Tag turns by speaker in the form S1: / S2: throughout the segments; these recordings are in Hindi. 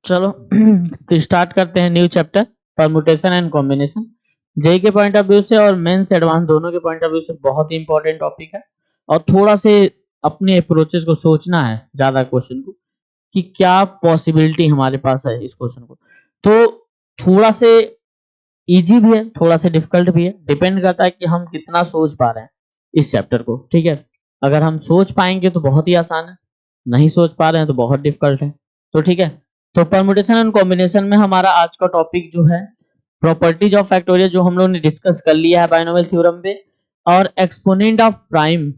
S1: चलो तो स्टार्ट करते हैं new chapter permutation and combination. JEE के पॉइंट ऑफ व्यू से और मेंस एडवांस दोनों के पॉइंट ऑफ व्यू से बहुत ही इंपॉर्टेंट टॉपिक है और थोड़ा से अपने अप्रोचेस को सोचना है ज्यादा क्वेश्चन को कि क्या पॉसिबिलिटी हमारे पास है इस क्वेश्चन को। तो थोड़ा से इजी भी है, थोड़ा सा डिफिकल्ट भी है, डिपेंड करता है कि हम कितना सोच पा रहे हैं इस चैप्टर को। ठीक है, अगर हम सोच पाएंगे तो बहुत ही आसान है, नहीं सोच पा रहे हैं तो बहुत डिफिकल्ट है। तो ठीक है, तो परमुटेशन एंड कॉम्बिनेशन में हमारा आज का टॉपिक जो है प्रॉपर्टीज ऑफ फैक्टोरियल, जो हम लोग ने डिस्कस कर लिया है बाइनोमियल थ्योरम पे, और exponent of prime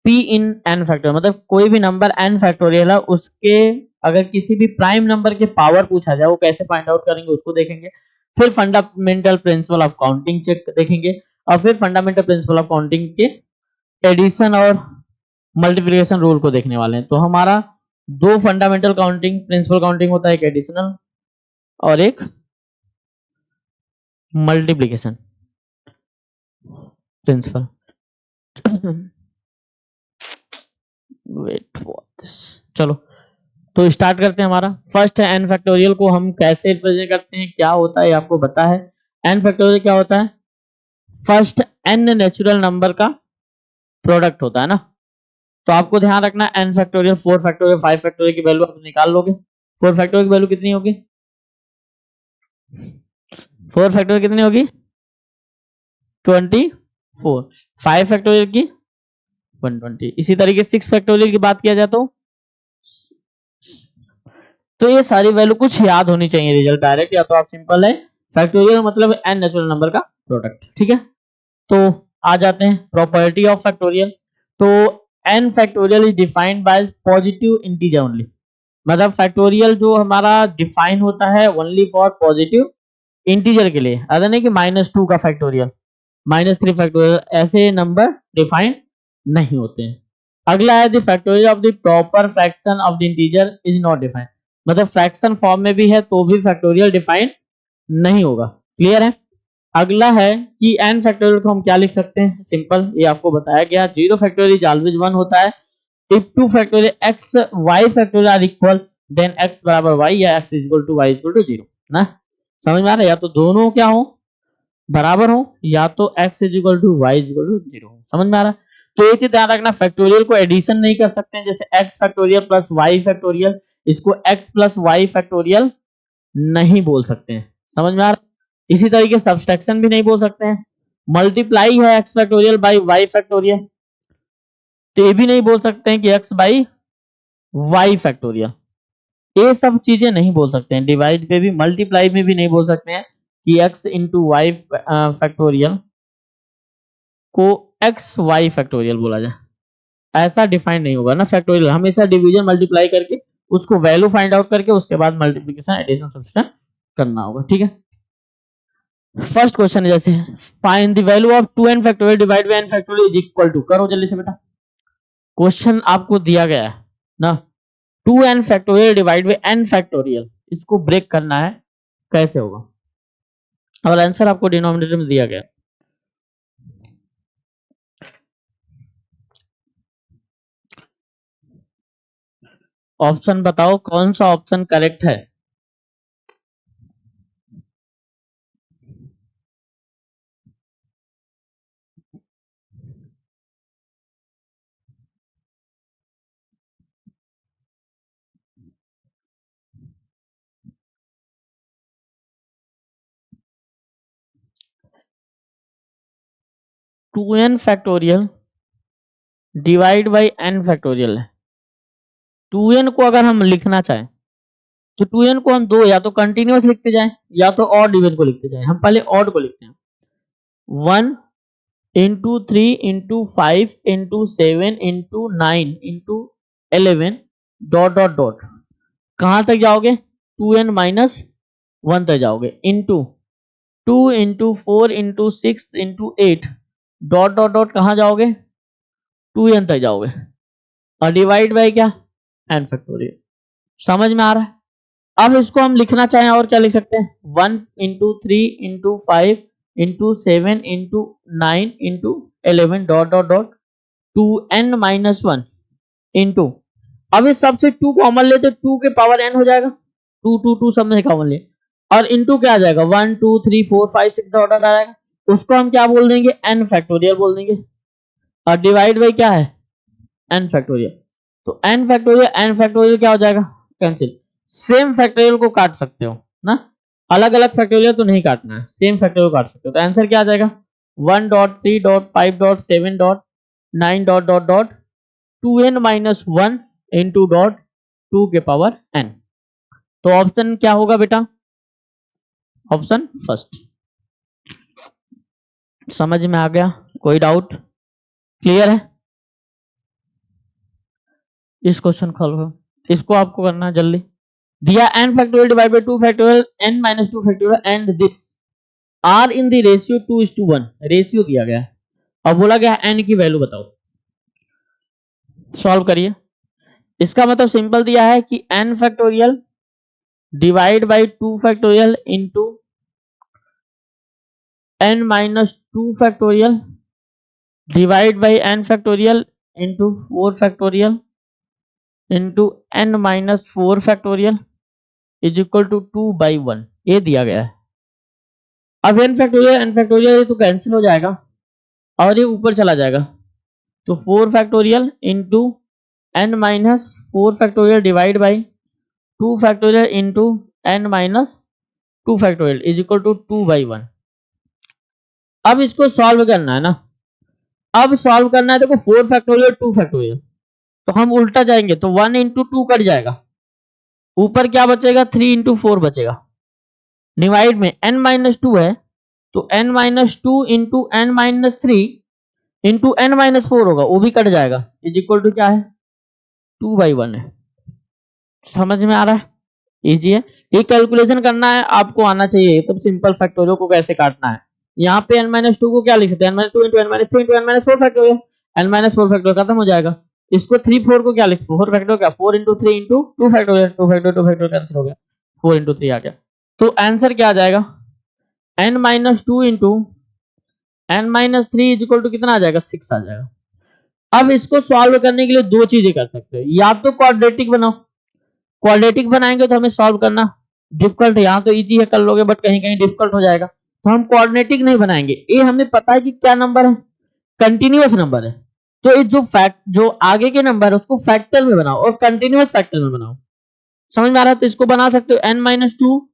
S1: p in n factorial, मतलब कोई भी नंबर n फैक्टोरियल है उसके अगर किसी भी प्राइम नंबर के पावर पूछा जाए वो कैसे फाइंड आउट करेंगे उसको देखेंगे। फिर fundamental principle of counting check देखेंगे और फिर फंडामेंटल प्रिंसिपल ऑफ काउंटिंग के एडिशन और मल्टीप्लिकेशन रूल को देखने वाले हैं। तो हमारा दो फंडामेंटल काउंटिंग प्रिंसिपल काउंटिंग होता है, एक एडिशनल और एक multiplication principle. Wait for this. चलो तो स्टार्ट करते हैं। हमारा फर्स्ट है एन फैक्टोरियल को हम कैसे रिप्रेजेंट करते हैं, क्या होता है आपको पता है। एन फैक्टोरियल क्या होता है, फर्स्ट एन नेचुरल नंबर का प्रोडक्ट होता है ना। तो आपको ध्यान रखना एन फैक्टोरियल 4 फैक्टोरियल 5 फैक्टोरियल की वैल्यू आप निकाल लोगे। 4 फैक्टोरियल की वैल्यू कितनी होगी, 4 फैक्टोरियल कितनी होगी 24। 5 फैक्टोरियल की 120। इसी तरीके 6 फैक्टोरियल की बात किया जाए तो ये सारी वैल्यू कुछ याद होनी चाहिए रिजल्ट डायरेक्ट, या तो आप सिंपल है फैक्टोरियल मतलब एन नेचुरल नंबर का प्रोडक्ट। ठीक है, तो आ जाते हैं प्रॉपर्टी ऑफ फैक्टोरियल। तो n factorial is defined by positive integer only, मतलब फैक्टोरियल जो हमारा डिफाइन होता है ओनली फॉर पॉजिटिव इंटीजर के लिए, अगर नहीं कि -2 का फैक्टोरियल, -3 फैक्टोरियल, ऐसे नंबर डिफाइन नहीं होते हैं। अगला है the factorial of the proper fraction of the integer is not defined, मतलब फ्रैक्शन फॉर्म में भी है तो भी फैक्टोरियल डिफाइन नहीं होगा। क्लियर है। अगला है कि n फैक्टोरियल को हम क्या लिख सकते हैं, सिंपल, ये आपको बताया गया 0 फैक्टोरियल इज ऑलवेज 1 होता है if 2 factorial x y factorial are equal then x बराबर y या x equal to y equal to 0 ना। समझ में आ रहा है, या तो दोनों क्या हो बराबर हो या तो x is equal to y is equal to 0 हो। समझ में आ रहा है। तो ये चीज ध्यान रखना, फैक्टोरियल को एडिशन नहीं कर सकते हैं, जैसे x factorial plus y factorial, इसको x प्लस y फैक्टोरियल नहीं बोल सकते हैं। समझ में आ रहा है। इसी तरीके सब्सट्रैक्शन भी नहीं बोल सकते हैं। मल्टीप्लाई है x factorial by y factorial, तो ये भी नहीं बोल सकते हैं कि x बाई y फैक्टोरियल, ये सब चीजें नहीं बोल सकते हैं। डिवाइड पे भी मल्टीप्लाई में भी नहीं बोल सकते हैं कि x इंटू वाई फैक्टोरियल को एक्स वाई फैक्टोरियल बोला जाए, ऐसा डिफाइन नहीं होगा ना। फैक्टोरियल हमेशा डिवीजन मल्टीप्लाई करके उसको वैल्यू फाइंड आउट करके उसके बाद मल्टीप्लिकेशन एडिशन सब्सट्रैक्शन करना होगा। ठीक है, फर्स्ट क्वेश्चन है जैसे find the value of 2n factorial divide by n factorial is equal to, करो जल्दी से बेटा। क्वेश्चन आपको दिया गया है ना, 2n factorial divide by n factorial, इसको ब्रेक करना है, कैसे होगा। और आंसर आपको डिनोमिनेटर में दिया गया। ऑप्शन बताओ कौन सा ऑप्शन करेक्ट है। Two n factorial divide by n factorial है। 2n को अगर हम लिखना चाहें तो 2n को हम दो या तो कंटिन्यूअस लिखते जाएं या तो ऑड डिवीजन को लिखते जाएं। हम पहले ऑड को लिखते हैं, 1 into 3 into 5 into 7 into 9 into 11 dot dot dot, कहां तक जाओगे 2n माइनस 1 तक जाओगे, into 2 into 4 into 6 into 8 dot dot dot, कहां जाओगे 2n तक जाओगे, और डिवाइड बाय क्या n फैक्टोरियल। समझ में आ रहा है। अब इसको हम लिखना चाहें और क्या लिख सकते हैं, 1 into 3 into 5 into 7 into 9 into 11 dot dot dot 2n minus 1 into, अब इस सबसे 2 कॉमन ले तो 2 के पावर n हो जाएगा, 2 2 2 सब में कॉमन ले, और इनटू क्या आ जाएगा 1 2 3 4 5 6 का ऑर्डर आ जाएगा, उसको हम क्या बोल देंगे n फैक्टोरियल बोल देंगे, और डिवाइड बाई क्या है n फैक्टोरियल। तो n फैक्टोरियल क्या हो जाएगा कैंसिल। सेम फैक्टोरियल को काट सकते हो ना, अलग अलग फैक्टोरियल तो नहीं काटना है, सेम फैक्टोरियल काट सकते हो। तो आंसर क्या आ जाएगा 1.3.5.7.9 इंटू डॉट 2 के पावर n। तो ऑप्शन क्या होगा बेटा, ऑप्शन फर्स्ट। समझ में आ गया, कोई डाउट, क्लियर है? इस क्वेश्चन खोलो, इसको आपको करना है जल्दी। दिया n factorial divide by 2 factorial n minus 2 factorial and this are in the ratio 2:1, ratio दिया गया है और बोला गया है n की वैल्यू बताओ। सॉल्व करिए। इसका मतलब सिंपल दिया है कि n factorial divide by 2 factorial into n minus 2 factorial divide by n factorial into 4 factorial into n minus 4 factorial is equal to 2/1, ये दिया गया है। अब n फैक्टोरियल तो कैंसिल हो जाएगा और ये ऊपर चला जाएगा, तो 4 factorial into n minus 4 factorial divide by 2 factorial into n minus 2 factorial is equal to 2/1। अब इसको सॉल्व करना है ना, अब सॉल्व करना है, देखो 4 फैक्टोरियल 2 फैक्टोरियल, तो हम उल्टा जाएंगे तो 1 इंटू 2 कट जाएगा, ऊपर क्या बचेगा 3 इंटू 4 बचेगा, डिवाइड में n माइनस 2 है तो n minus 2 into n minus 3 into n minus 4 होगा, वो भी कट जाएगा, इज इक्वल टू क्या है 2/1 है। समझ में आ रहा है? इजी है, ये कैलकुलेशन करना है आपको आना चाहिए, तो सिंपल फैक्टोरियल को कैसे काटना है। यहाँ पे n माइनस 2 को क्या लिख सकते हैं, n minus 2 into n minus 3 into n minus 4 factorial, n minus 4 factorial खत्म हो जाएगा। इसको 3 4 को क्या लिख 4 फैक्टोरियल क्या 4 into 3 into 2 factorial, 2 factorial cancel हो गया, 4 इंटू 3 आ गया। तो आंसर क्या आ जाएगा n minus 2 into n minus 3 is equal to कितना आ जाएगा 6 आ जाएगा। अब इसको सॉल्व करने के लिए दो चीजें कर सकते हो, या तो क्वाड्रेटिक बनाओ, क्वाड्रेटिक बनाएंगे तो हमें सॉल्व करना डिफिकल्ट है, यहाँ तो इजी है कर लोगे बट कहीं कहीं डिफिकल्ट हो जाएगा, तो हम क्वाड्रेटिक नहीं बनाएंगे। ये हमें पता है कि क्या नंबर है, कंटिन्यूअस नंबर है, तो ये जो आगे के नंबर है उसको फैक्टर में बनाओ और कंटिन्यूअस फैक्टर में बनाओ। समझ में आ रहा है? तो इसको बना सकते हो n minus 2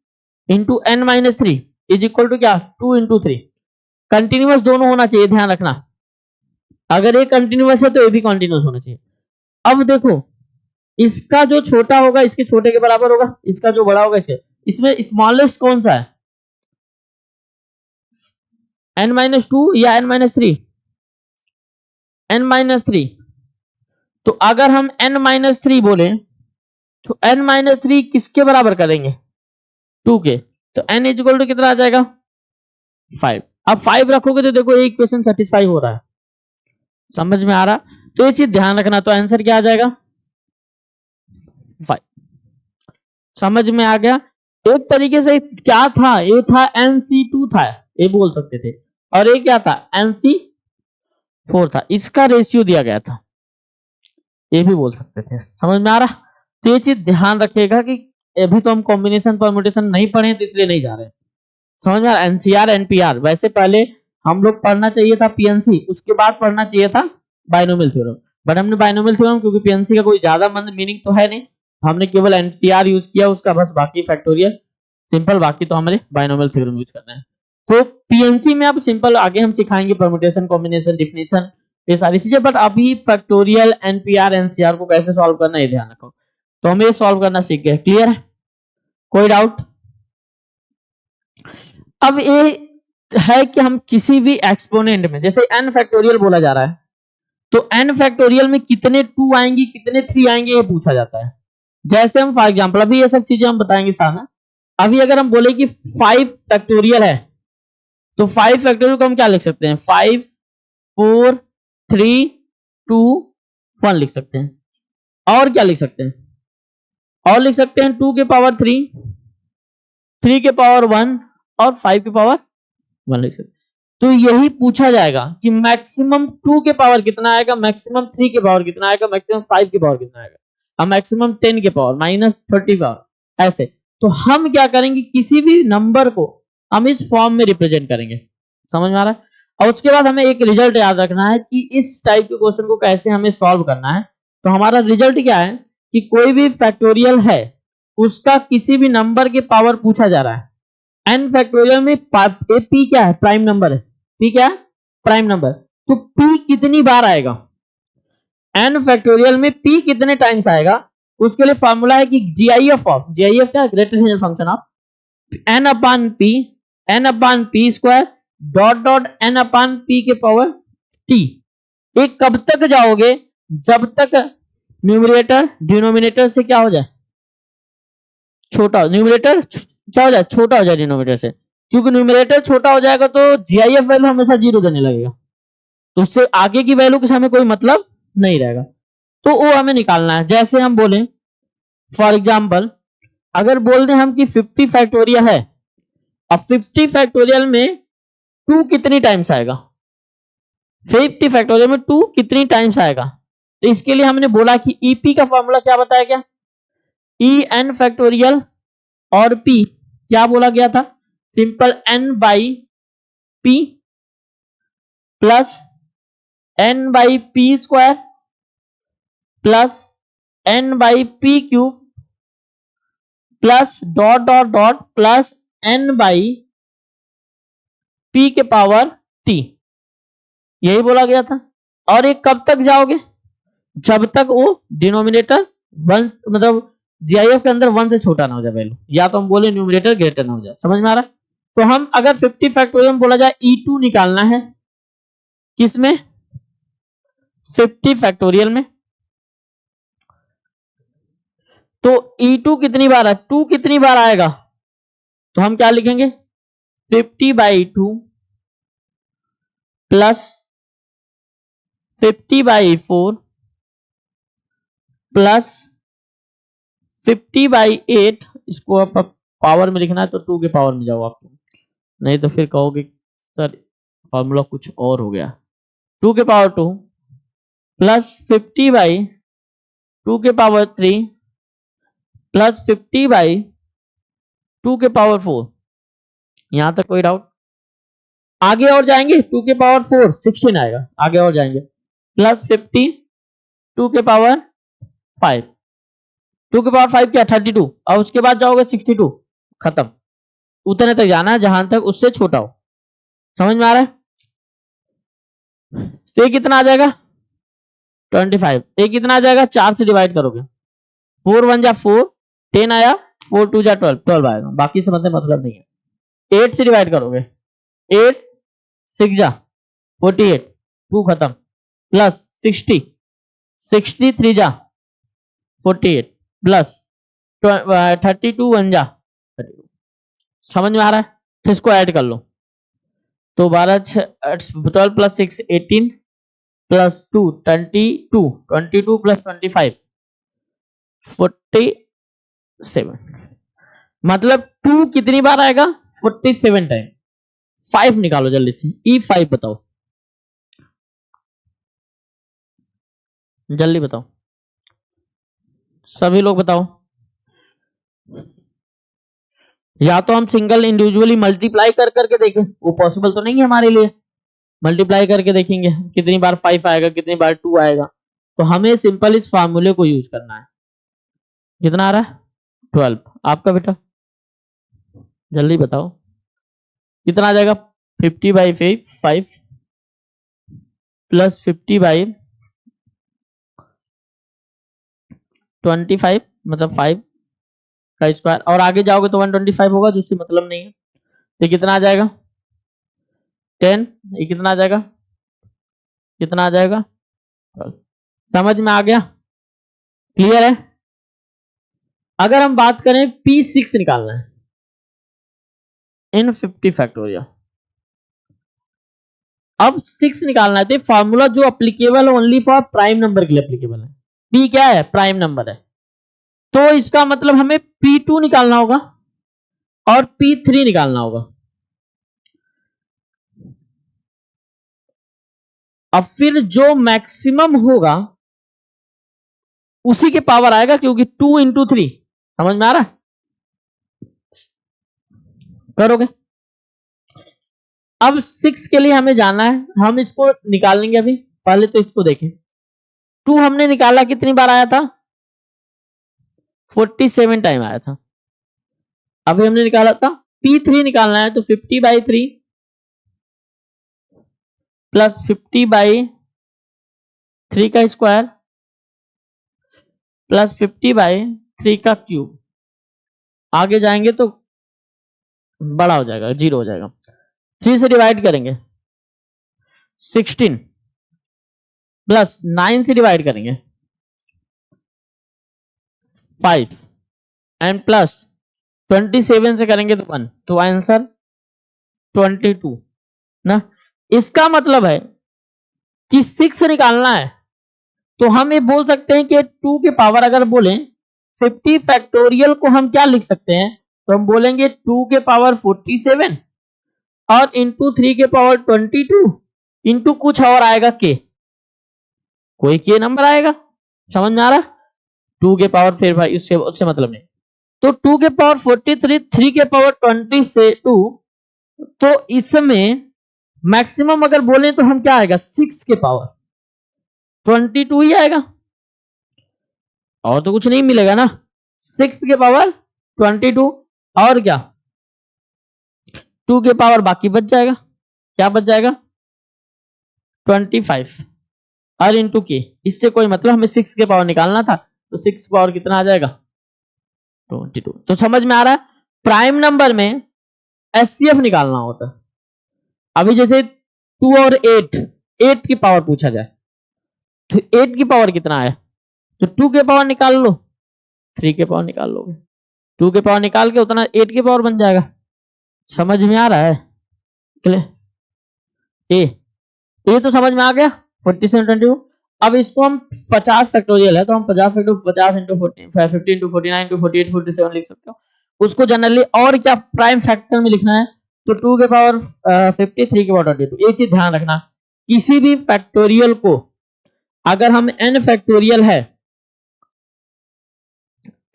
S1: into n minus 3 is equal to क्या 2 इंटू 3, कंटिन्यूअस दोनों होना चाहिए, ध्यान रखना, अगर ये कंटिन्यूअस है तो ये भी कंटिन्यूअस होना चाहिए। अब देखो इसका जो छोटा होगा इसके छोटे के बराबर होगा, इसका जो बड़ा होगा इसके, इसमें स्मॉलेस्ट कौन सा है n माइनस 2 या n माइनस 3, n माइनस 3। तो अगर हम n माइनस 3 बोले तो n माइनस 3 किसके बराबर करेंगे 2 के, तो n इज इक्वल टू कितना आ जाएगा 5। अब 5 रखोगे तो देखो ये इक्वेशन सेटिस्फाई हो रहा है, समझ में आ रहा, तो ये चीज ध्यान रखना। तो आंसर क्या आ जाएगा 5। समझ में आ गया? एक तरीके से क्या था, ये था NC2 था, ये बोल सकते थे, और ये क्या था NC4 था, इसका रेशियो दिया गया था, ये भी बोल सकते थे। समझ में आ रहा? तो ये चीज ध्यान रखिएगा कि अभी तो हम कॉम्बिनेशन परम्यूटेशन नहीं पढ़े तो इसलिए नहीं जा रहे, समझ में आ रहा? NCR NPR वैसे पहले हम लोग पढ़ना चाहिए था PNC, उसके बाद पढ़ना चाहिए था बाइनोमियल थ्योरम, बट हमने बाइनोमियल थ्योरम क्योंकि PNC का कोई ज्यादा मीनिंग तो है नहीं, हमने केवल NCR यूज किया उसका बस, बाकी फैक्टोरियल सिंपल, बाकी तो हमारे बाइनोमियल थ्योरम यूज करना है। तो PNC में अब सिंपल आगे हम सिखाएंगे परम्यूटेशन कॉम्बिनेशन डिफिनेशन ये सारी चीजें, बट अभी फैक्टोरियल NPR NCR को कैसे सॉल्व करना है ध्यान रखो। तो हम ये सॉल्व करना सीख गए, क्लियर है, कोई डाउट? अब ये है कि हम किसी भी एक्सपोनेंट में जैसे n फैक्टोरियल बोला जा रहा है, तो n फैक्टोरियल में कितने 2 आएंगे कितने 3 आएंगे ये पूछा जाता है। जैसे हम फॉर एग्जांपल अभी ये सब चीजें हम बताएंगे सामने, अभी अगर हम बोले कि 5 फैक्टोरियल है तो 5 फैक्टोरियल को हम क्या लिख सकते हैं 5 4 3 2 1 लिख सकते हैं, और क्या लिख सकते हैं, और लिख सकते हैं 2 के पावर 3 3 के पावर 1 और 5 के पावर 1 लिख सकते हैं। तो यही पूछा जाएगा कि मैक्सिमम 2 के पावर कितना आएगा, मैक्सिमम 3 के पावर कितना आएगा, मैक्सिमम 5 के पावर कितना आएगा, और मैक्सिमम 10 के पावर -30 पावर, ऐसे। तो हम क्या करेंगे, किसी भी नंबर को हम इस फॉर्म में रिप्रेजेंट करेंगे। समझ में आ रहा है? और उसके बाद हमें एक रिजल्ट याद रखना है कि इस टाइप के क्वेश्चन को कैसे हमें सॉल्व करना है। तो हमारा रिजल्ट क्या है कि कोई भी फैक्टोरियल है उसका किसी भी नंबर के पावर पूछा जा रहा है। n फैक्टोरियल में p क्या है, प्राइम नंबर है। p क्या है, प्राइम नंबर। तो p कितनी बार आएगा, n फैक्टोरियल में p कितने टाइम्स आएगा, उसके लिए फॉर्मूला है कि GIF ऑफ, GIF क्या है, greater function of n upon p square dot dot n upon p के पावर t। एक कब तक जाओगे, जब तक न्यूमरेटर डिनोमिनेटर से क्या हो जाए, छोटा। न्यूमरेटर क्या हो जाए, छोटा हो जाए डिनोमिनेटर से। क्योंकि न्यूमरेटर छोटा हो जाएगा तो GIF वैल्यू हमेशा 0 देने लगेगा, तो उससे आगे की वैल्यू के हमें कोई मतलब नहीं रहेगा। तो वो हमें निकालना है। जैसे हम बोले फॉर एग्जाम्पल, अगर बोल दें हम कि 50 फैक्टोरियल है, अब 50 फैक्टोरियल में 2 कितनी टाइम्स आएगा, 50 फैक्टोरियल में 2 कितनी टाइम्स आएगा। तो इसके लिए हमने बोला कि EP का फॉर्मूला क्या बताया क्या, EN फैक्टोरियल और P क्या बोला गया था, simple n by p plus n by p square plus n by p cube plus dot dot dot plus n by p के पावर t, यही बोला गया था। और ये कब तक जाओगे, जब तक वो डिनोमिनेटर 1 मतलब GIF के अंदर 1 से छोटा ना हो जाए वैल्यू, या तो हम बोले न्यूमरेटर ग्रेटर ना हो जाए। समझ में आ रहा है? तो हम अगर 50 फैक्टोरियल बोला जाए E2 निकालना है, किसमें, 50 फैक्टोरियल में, तो E2 कितनी बार है, 2 कितनी बार आएगा, तो हम क्या लिखेंगे 50/2 प्लस 50/4 प्लस 50/8। इसको आप पावर में लिखना है तो 2 के पावर में जाओ आपको, नहीं तो फिर कहोगे सर फॉर्मूला कुछ और हो गया। 2 के पावर 2 प्लस 50/2 के पावर 3 प्लस 50/2 के पावर 4। यहां तक कोई डाउट? आगे और जाएंगे 2 के पावर 4 16 आएगा, आगे और जाएंगे प्लस 50 2 के पावर 5, 2 के पावर 5 क्या 32, और उसके बाद जाओगे 62, खत्म। उतने तक जाना है जहां तक उससे छोटा हो। समझ में आ रहा है? से कितना आ जाएगा 25, ए कितना आ जाएगा 4 से डिवाइड करोगे, 4 1 जा 4 10 आया, 4 2 जा 12 12 आएगा, बाकी से मतलब नहीं है। 8 से डिवाइड करोगे, 8 6 जा 48 2 खत्म, प्लस 60 63 जा 48 प्लस 32 1 जा 32। समझ में आ रहा है? तो इसको ऐड कर लो, तो 12 प्लस 6 18 प्लस 2 22 22 प्लस 25 47। मतलब 2 कितनी बार आएगा 47 टाइम। 5 निकालो जल्दी से, E5 बताओ, जल्दी बताओ, सभी लोग बताओ। या तो हम सिंगल इंडिविजुअली मल्टीप्लाई कर करके देखें, वो पॉसिबल तो नहीं है हमारे लिए। मल्टीप्लाई करके देखेंगे कितनी बार 5 आएगा, कितनी बार 2 आएगा। तो हमें सिंपल इस फार्मूले को यूज करना है। कितना आ रहा है 12। आपका बेटा जल्दी बताओ कितना आ जाएगा 50/5 प्लस 50/25 मतलब 5 का स्क्वायर, और आगे जाओगे तो 125 होगा, जिससे मतलब नहीं है। तो कितना आ जाएगा 10, ये कितना आ जाएगा, कितना आ जाएगा 12। समझ में आ गया? क्लियर है? अगर हम बात करें P6 निकालना है इन 50 फैक्टोरियल, अब 6 निकालना है, तो फार्मूला जो एप्लीकेबल है ओनली फॉर प्राइम नंबर के लिए एप्लीकेबल है। P क्या है, प्राइम नंबर है, तो इसका मतलब हमें P2 निकालना होगा और P3 निकालना होगा। अब फिर जो मैक्सिमम होगा उसी के पावर आएगा, क्योंकि 2 into 3। समझ में आ रहा है? करोगे। अब 6 के लिए हमें जाना है, हम इसको निकालेंगे। अभी पहले तो इसको देखें, 2 हमने निकाला, कितनी बार आया था? 47 टाइम आया था। अभी हमने निकाला था P3 निकालना है, तो 50/3 प्लस 50/3 का स्क्वायर प्लस 50/3 का क्यूब। आगे जाएंगे तो बड़ा हो जाएगा, 0 हो जाएगा। 3 से डिवाइड करेंगे, 16 प्लस 9 से डिवाइड करेंगे 5 एंड प्लस 27 से करेंगे तो 1, तो आंसर 22 ना। इसका मतलब है कि 6 निकालना है, तो हम ये बोल सकते हैं कि 2 के पावर अगर बोलें 50 फैक्टोरियल को हम क्या लिख सकते हैं, तो हम बोलेंगे 2 के पावर 47 और इंटू 3 के पावर 22 इंटू कुछ और आएगा के, कोई के नंबर आएगा। समझ में आ रहा है? 2 के पावर, फिर भाई उससे मतलब नहीं। तो 2 के पावर 43, 3 के पावर 20 से 2, तो इसमें मैक्सिमम अगर बोले तो हम क्या आएगा, 6 के पावर 22 ही आएगा, और तो कुछ नहीं मिलेगा ना। 6 के पावर 22 और क्या, 2 के पावर बाकी बच जाएगा, क्या बच जाएगा, 25 और इंटू के। इससे कोई मतलब, हमें 6 के पावर निकालना था, तो 6 पावर कितना आ जाएगा, 22। तो समझ में आ रहा है, प्राइम नंबर में एचसीएफ निकालना होता है। अभी जैसे 2 और 8 की पावर पूछा जाए, तो 8 की पावर कितना है, तो 2 के पावर निकाल लो, 3 के पावर निकाल लोगे, 2 के पावर निकाल के उतना 8 के पावर बन जाएगा। समझ में आ रहा है? ए तो समझ में आ गया, 47 22। अब इसको हम 50 फैक्टोरियल है, तो हम 50 इंटू 50 इंटू 49 इंटू 48 47 लिख सकते हो। उसको जनरली और क्या प्राइम फैक्टर में लिखना है, तो 2 के पावर 50, 3 के पावर 22। एक चीज ध्यान रखना, किसी भी फैक्टोरियल को अगर हम n फैक्टोरियल है,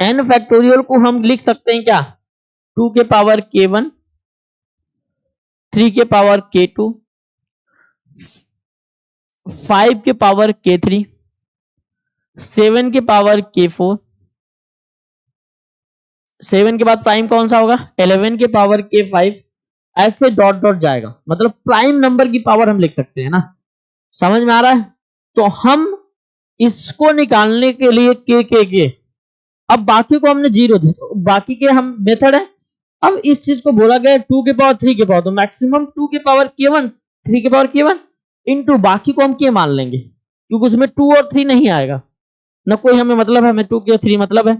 S1: n फैक्टोरियल को हम लिख सकते हैं क्या, 2 के पावर k1, 3 के पावर k2, 5 के पावर k3, 7 के पावर k4, 7 के बाद प्राइम कौन सा होगा, 11 के पावर k5, ऐसे डॉट डॉट जाएगा। मतलब प्राइम नंबर की पावर हम लिख सकते हैं ना। समझ में आ रहा है? तो हम इसको निकालने के लिए के अब बाकी को हमने 0 दे, तो बाकी के हम मेथड है। अब इस चीज को बोला गया 2 के पावर 3 के पावर, तो मैक्सिमम 2 के पावर k1, 3 के पावर k1 इंटू बाकी को हम के मान लेंगे, क्योंकि उसमें 2 और 3 नहीं आएगा ना, कोई हमें मतलब है, हमें 2 के 3 मतलब है।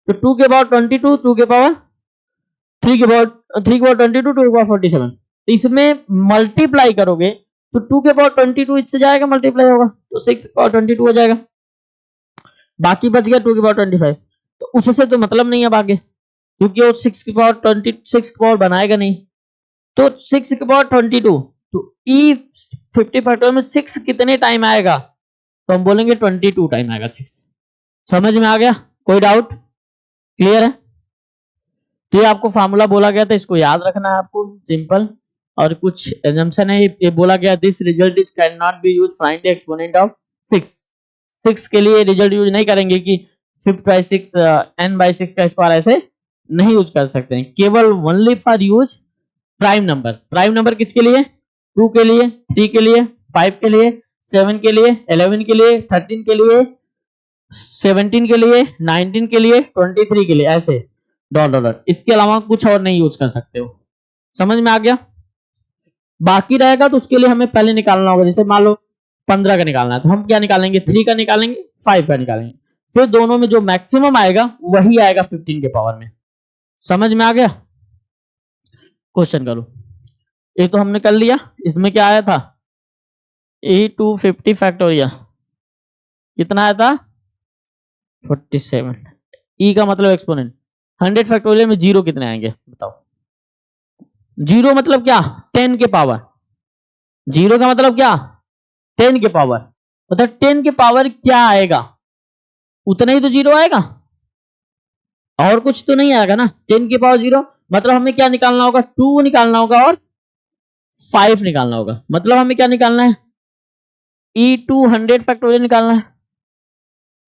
S1: तो 2 के पावर 22, 2 के पावर 3 के पावर 3 के पावर 22, 2 के पावर 47। तो इसमें मल्टीप्लाई करोगे तो 2 के पावर 22 इससे जाएगा, मल्टीप्लाई होगा तो 6 के पावर 22 हो जाएगा, बाकी बच गया 2 के पावर 25। तो उससे तो मतलब नहीं अब आगे, क्योंकि वो 6 के पावर 26 के पावर बनाएगा नहीं। तो 6 के पावर 22, तो ई 50 फैक्टोरियल में 6 कितने टाइम आएगा, तो हम बोलेंगे 22 टाइम आएगा 6। समझ में आ गया? कोई डाउट? क्लियर है? तो ये आपको फार्मूला बोला गया था, इसको याद रखना है आपको, सिंपल। और कुछ एजम्पशन है, ये बोला गया this result is can not be use find the exponent of 6 के लिए रिजल्ट यूज नहीं करेंगे कि 50/6 n/6 का स्क्वायर, ऐसे नहीं यूज कर सकते हैं, केवल only for use prime number. Prime number किसके लिए, 2 के लिए, 3 के लिए, 5 के लिए, 7 के लिए, 11 के लिए, 13 के लिए, 17 के लिए, 19 के लिए, 23 के लिए, ऐसे डॉट डॉट। इसके अलावा कुछ और नहीं यूज कर सकते हो। समझ में आ गया? बाकी रहेगा तो उसके लिए हमें पहले निकालना होगा, जैसे मान लो 15 का निकालना है, तो हम क्या निकालेंगे, 3 का निकालेंगे, 5 का निकालेंगे, फिर दोनों में जो मैक्सिमम आएगा वही आएगा 15 के पावर में। समझ में आ गया? क्वेश्चन करो। ये तो हमने कर लिया, इसमें क्या आया था, e250 फैक्टोरियल कितना आया था, 47। ई का मतलब एक्सपोनेंट, 100 फैक्टोरियल में 0 कितने आएंगे बताओ। 0 मतलब क्या, 10 के पावर। 0 का मतलब क्या, 10 के पावर, मतलब 10 के पावर क्या आएगा, उतना ही तो 0 आएगा, और कुछ तो नहीं आएगा ना। 10 के पावर 0 मतलब हमें क्या निकालना होगा, 2 निकालना होगा और 5 निकालना होगा। मतलब हमें क्या निकालना है, E200 फैक्टोरियल निकालना है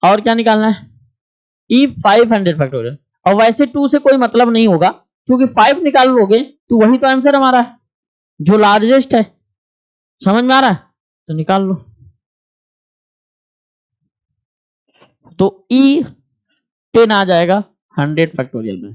S1: और क्या निकालना है, E500 फैक्टोरियल। और वैसे 2 से कोई मतलब नहीं होगा क्योंकि 5 निकाल लोगे तो वही तो आंसर हमारा है जो लार्जेस्ट है। समझ में आ रहा है, तो निकाल लो। तो E10 आ जाएगा 100 फैक्टोरियल में।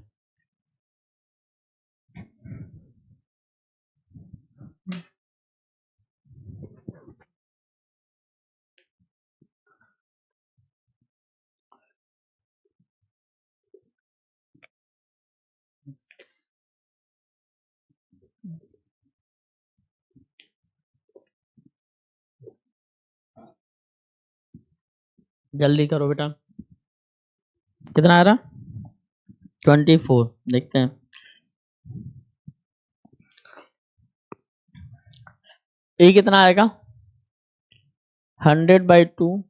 S1: जल्दी करो बेटा, कितना आ रहा, 24। देखते हैं ए कितना आएगा, 100/2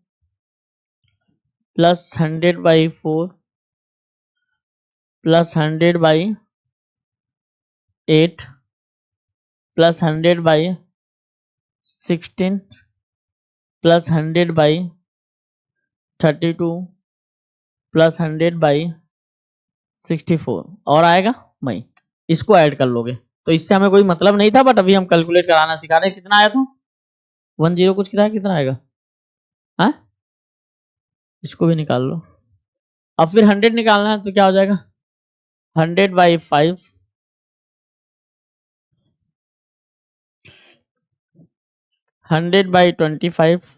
S1: plus 100/4 plus 100/8 plus 100/16 plus 100/32 plus 100/64 और आएगा मई। इसको ऐड कर लोगे तो इससे हमें कोई मतलब नहीं था, बट अभी हम कैलकुलेट कराना सिखा रहे हैं। कितना आया था, 10 कुछ कितना आएगा, हाँ इसको भी निकाल लो। अब फिर 100 निकालना है तो क्या हो जाएगा, 100/5 100/25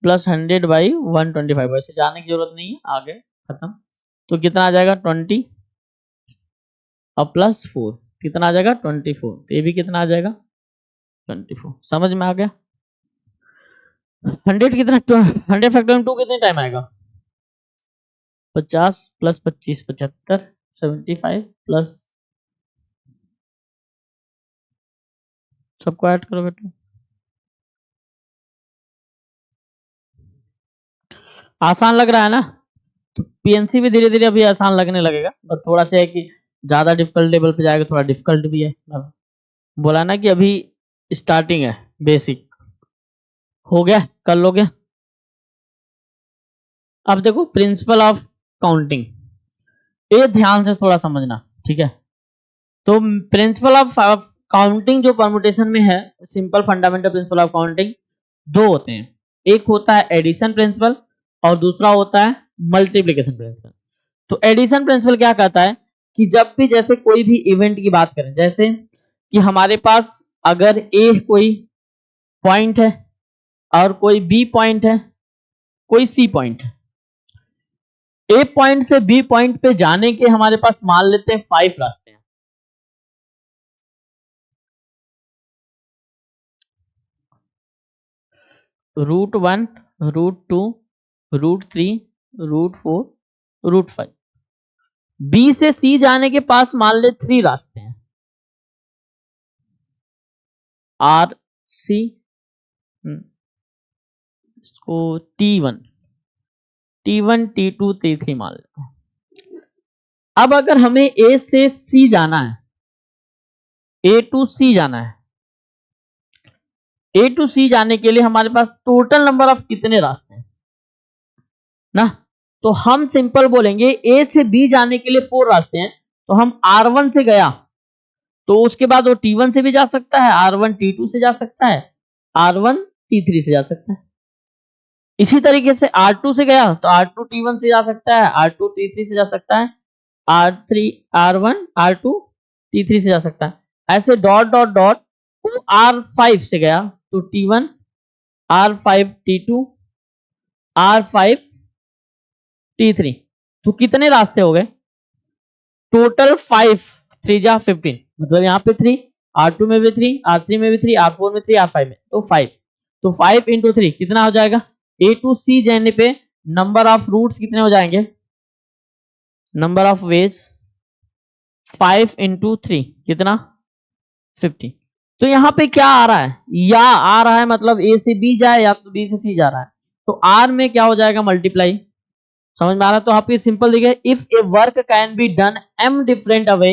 S1: प्लस 100/125। वैसे जाने की जरूरत नहीं है, आगे खत्म। तो कितना आ जाएगा 20 और प्लस 4 कितना आ जाएगा 24। तो ये भी कितना आ जाएगा 24। समझ में आ गया। 100 कितना, 100 फैक्टोरियल 2 कितने टाइम आएगा, 50 प्लस 25 75 75 प्लस, सबको ऐड करो बेटा। आसान लग रहा है ना, तो पीएनसी भी धीरे धीरे अभी आसान लगने लगेगा, बस थोड़ा सा है कि ज्यादा डिफिकल्ट लेवल पे जाएगा, थोड़ा डिफिकल्ट भी है। बोला ना कि अभी स्टार्टिंग है, बेसिक हो गया, कर लोगे। अब देखो प्रिंसिपल ऑफ काउंटिंग, ये ध्यान से थोड़ा समझना, ठीक है। तो प्रिंसिपल ऑफ काउंटिंग जो परमुटेशन में है, simple fundamental principle of counting दो होते हैं। एक होता है एडिशन प्रिंसिपल और दूसरा होता है मल्टीप्लिकेशन प्रिंसिपल। तो एडिशन प्रिंसिपल क्या कहता है कि जब भी जैसे कोई भी इवेंट की बात करें, जैसे कि हमारे पास अगर ए कोई पॉइंट है और कोई बी पॉइंट है, कोई सी पॉइंट है, ए पॉइंट से बी पॉइंट पे जाने के हमारे पास मान लेते हैं 5 रास्ते हैं। √1 √2 √3 √4 √5। बी से सी जाने के पास मान ले 3 रास्ते हैं, आर सी, इसको T1 T2 T3 मान लेते हैं। अब अगर हमें ए से सी जाना है, ए टू सी जाना है, ए टू सी जाने के लिए हमारे पास टोटल नंबर ऑफ कितने रास्ते हैं ना, तो हम सिंपल बोलेंगे ए से बी जाने के लिए 4 रास्ते हैं। तो हम R1 से गया तो उसके बाद वो T1 से भी जा सकता है, R1 T2 से जा सकता है, R1 T3 से जा सकता है। इसी तरीके से R2 से गया तो R2 T1 से जा सकता है, R2 T3 से जा सकता है, R1 R2 T3 से जा सकता है। ऐसे डॉट डॉट डॉट, वो R5 से गया तो T1 R5 T2 R5 T3। तो कितने रास्ते हो गए टोटल 5, 3 जा 15, मतलब यहाँ पे 3, R2 में भी 3, R3 में भी 3, R4 में 3, R5 में तो 5। तो 5 into 3 कितना हो जाएगा, ए टू सी जाने पे नंबर ऑफ रूट्स कितने हो जाएंगे, नंबर ऑफ वेज 5 into 3 कितना 50। तो यहाँ पे क्या आ रहा है, या आ रहा है मतलब ए से बी जाए या तो बी से सी जा रहा है, तो आर में क्या हो जाएगा मल्टीप्लाई समझ में आ रहा है? तो आपकी सिंपल देखिए, if A work can be done m different away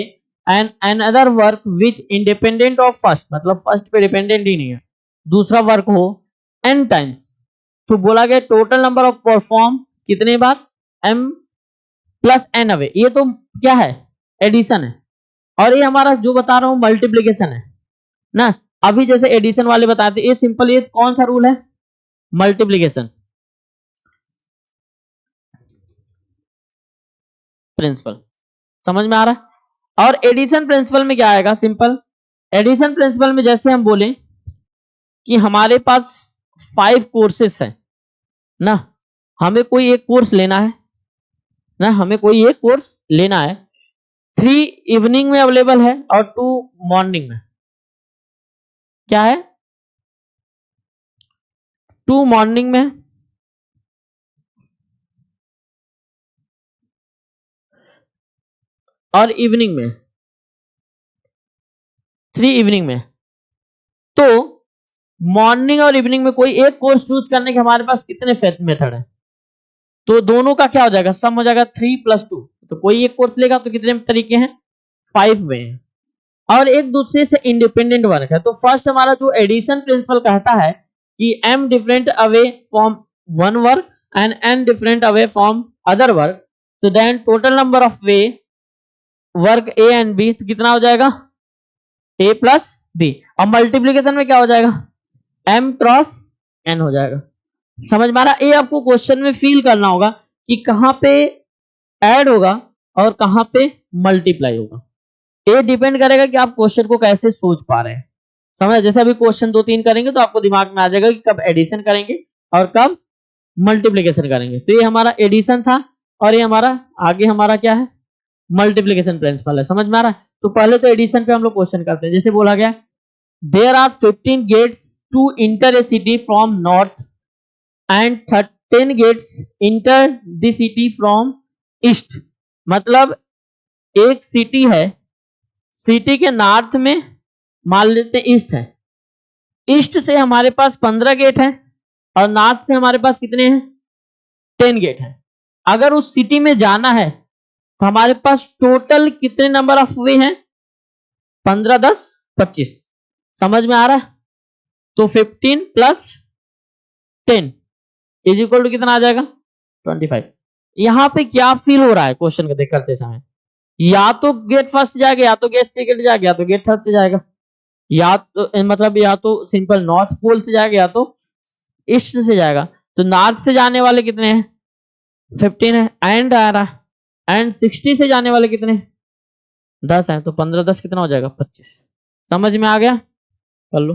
S1: and another work which independent of first, मतलब फर्स्ट पे डिपेंडेंट ही नहीं है, दूसरा वर्क हो n टाइम्स, तो बोला गया टोटल नंबर ऑफ परफॉर्म कितने बार, m प्लस n अवे। ये तो क्या है, एडिशन है, और ये हमारा जो बता रहा हूं मल्टीप्लीकेशन है ना। अभी जैसे एडिशन वाले बताते, ये सिंपल, ये कौन सा रूल है, मल्टीप्लीकेशन प्रिंसिपल, समझ में आ रहा है? और एडिशन प्रिंसिपल में क्या आएगा, सिंपल एडिशन प्रिंसिपल में जैसे हम बोले कि हमारे पास 5 कोर्सेस है ना, हमें कोई एक कोर्स लेना है ना, हमें कोई एक कोर्स लेना है, 3 इवनिंग में अवेलेबल है और 2 मॉर्निंग में, क्या है 2 मॉर्निंग में और इवनिंग में, 3 इवनिंग में। तो मॉर्निंग और इवनिंग में कोई एक कोर्स चूज करने के हमारे पास कितने मेथड है, तो दोनों का क्या हो जाएगा, सम हो जाएगा 3 + 2, तो कोई एक कोर्स लेगा तो कितने तरीके हैं, 5 वे हैं, और एक दूसरे से इंडिपेंडेंट वर्क है। तो फर्स्ट हमारा जो एडिशन प्रिंसिपल कहता है कि m different ways from one work and n different ways from other work, तो then total number of ways work a and b, तो कितना हो जाएगा a + b, और मल्टीप्लीकेशन में क्या हो जाएगा, m × n हो जाएगा। समझ में आ रहा? ये आपको क्वेश्चन में फील करना होगा कि कहां पे ऐड होगा और कहां पे मल्टीप्लाई होगा, ये डिपेंड करेगा कि आप क्वेश्चन को कैसे सोच पा रहे हैं। समझ, जैसे अभी क्वेश्चन 2-3 करेंगे तो आपको दिमाग में आ जाएगा कि कब एडिशन करेंगे और कब मल्टीप्लीकेशन करेंगे। तो ये हमारा एडिशन था और ये हमारा आगे हमारा क्या है, मल्टीप्लीकेशन प्रिंसिपल है। समझ में आ रहा है? तो पहले तो एडिशन पे हम लोग क्वेश्चन करते हैं। जैसे बोला गया there are 15 gates to enter a city from north and 13 gates enter the city from east, मतलब एक सिटी है, सिटी के नॉर्थ में मान लेते हैं ईस्ट है, ईस्ट से हमारे पास 15 गेट हैं और नॉर्थ से हमारे पास कितने हैं, 10 गेट हैं। अगर उस सिटी में जाना है तो हमारे पास टोटल कितने नंबर ऑफ वे हैं, 15, 10, 25। समझ में आ रहा है? तो 15 + 10 = कितना आ जाएगा, 25। यहां पे क्या फील हो रहा है क्वेश्चन को देख करते समय, या तो गेट फर्स्ट जाएगा, या तो गेट सेकंड जाएगा, या तो गेट थर्ड से जाएगा, या तो मतलब या तो सिंपल नॉर्थ पोल से जाएगा या तो ईस्ट से जाएगा। तो नॉर्थ से जाने वाले कितने हैं, 15 है, एंड आ रहा है, एंड 60 से जाने वाले कितने, 10 है, तो 15, 10 कितना हो जाएगा, 25। समझ में आ गया? कर लो।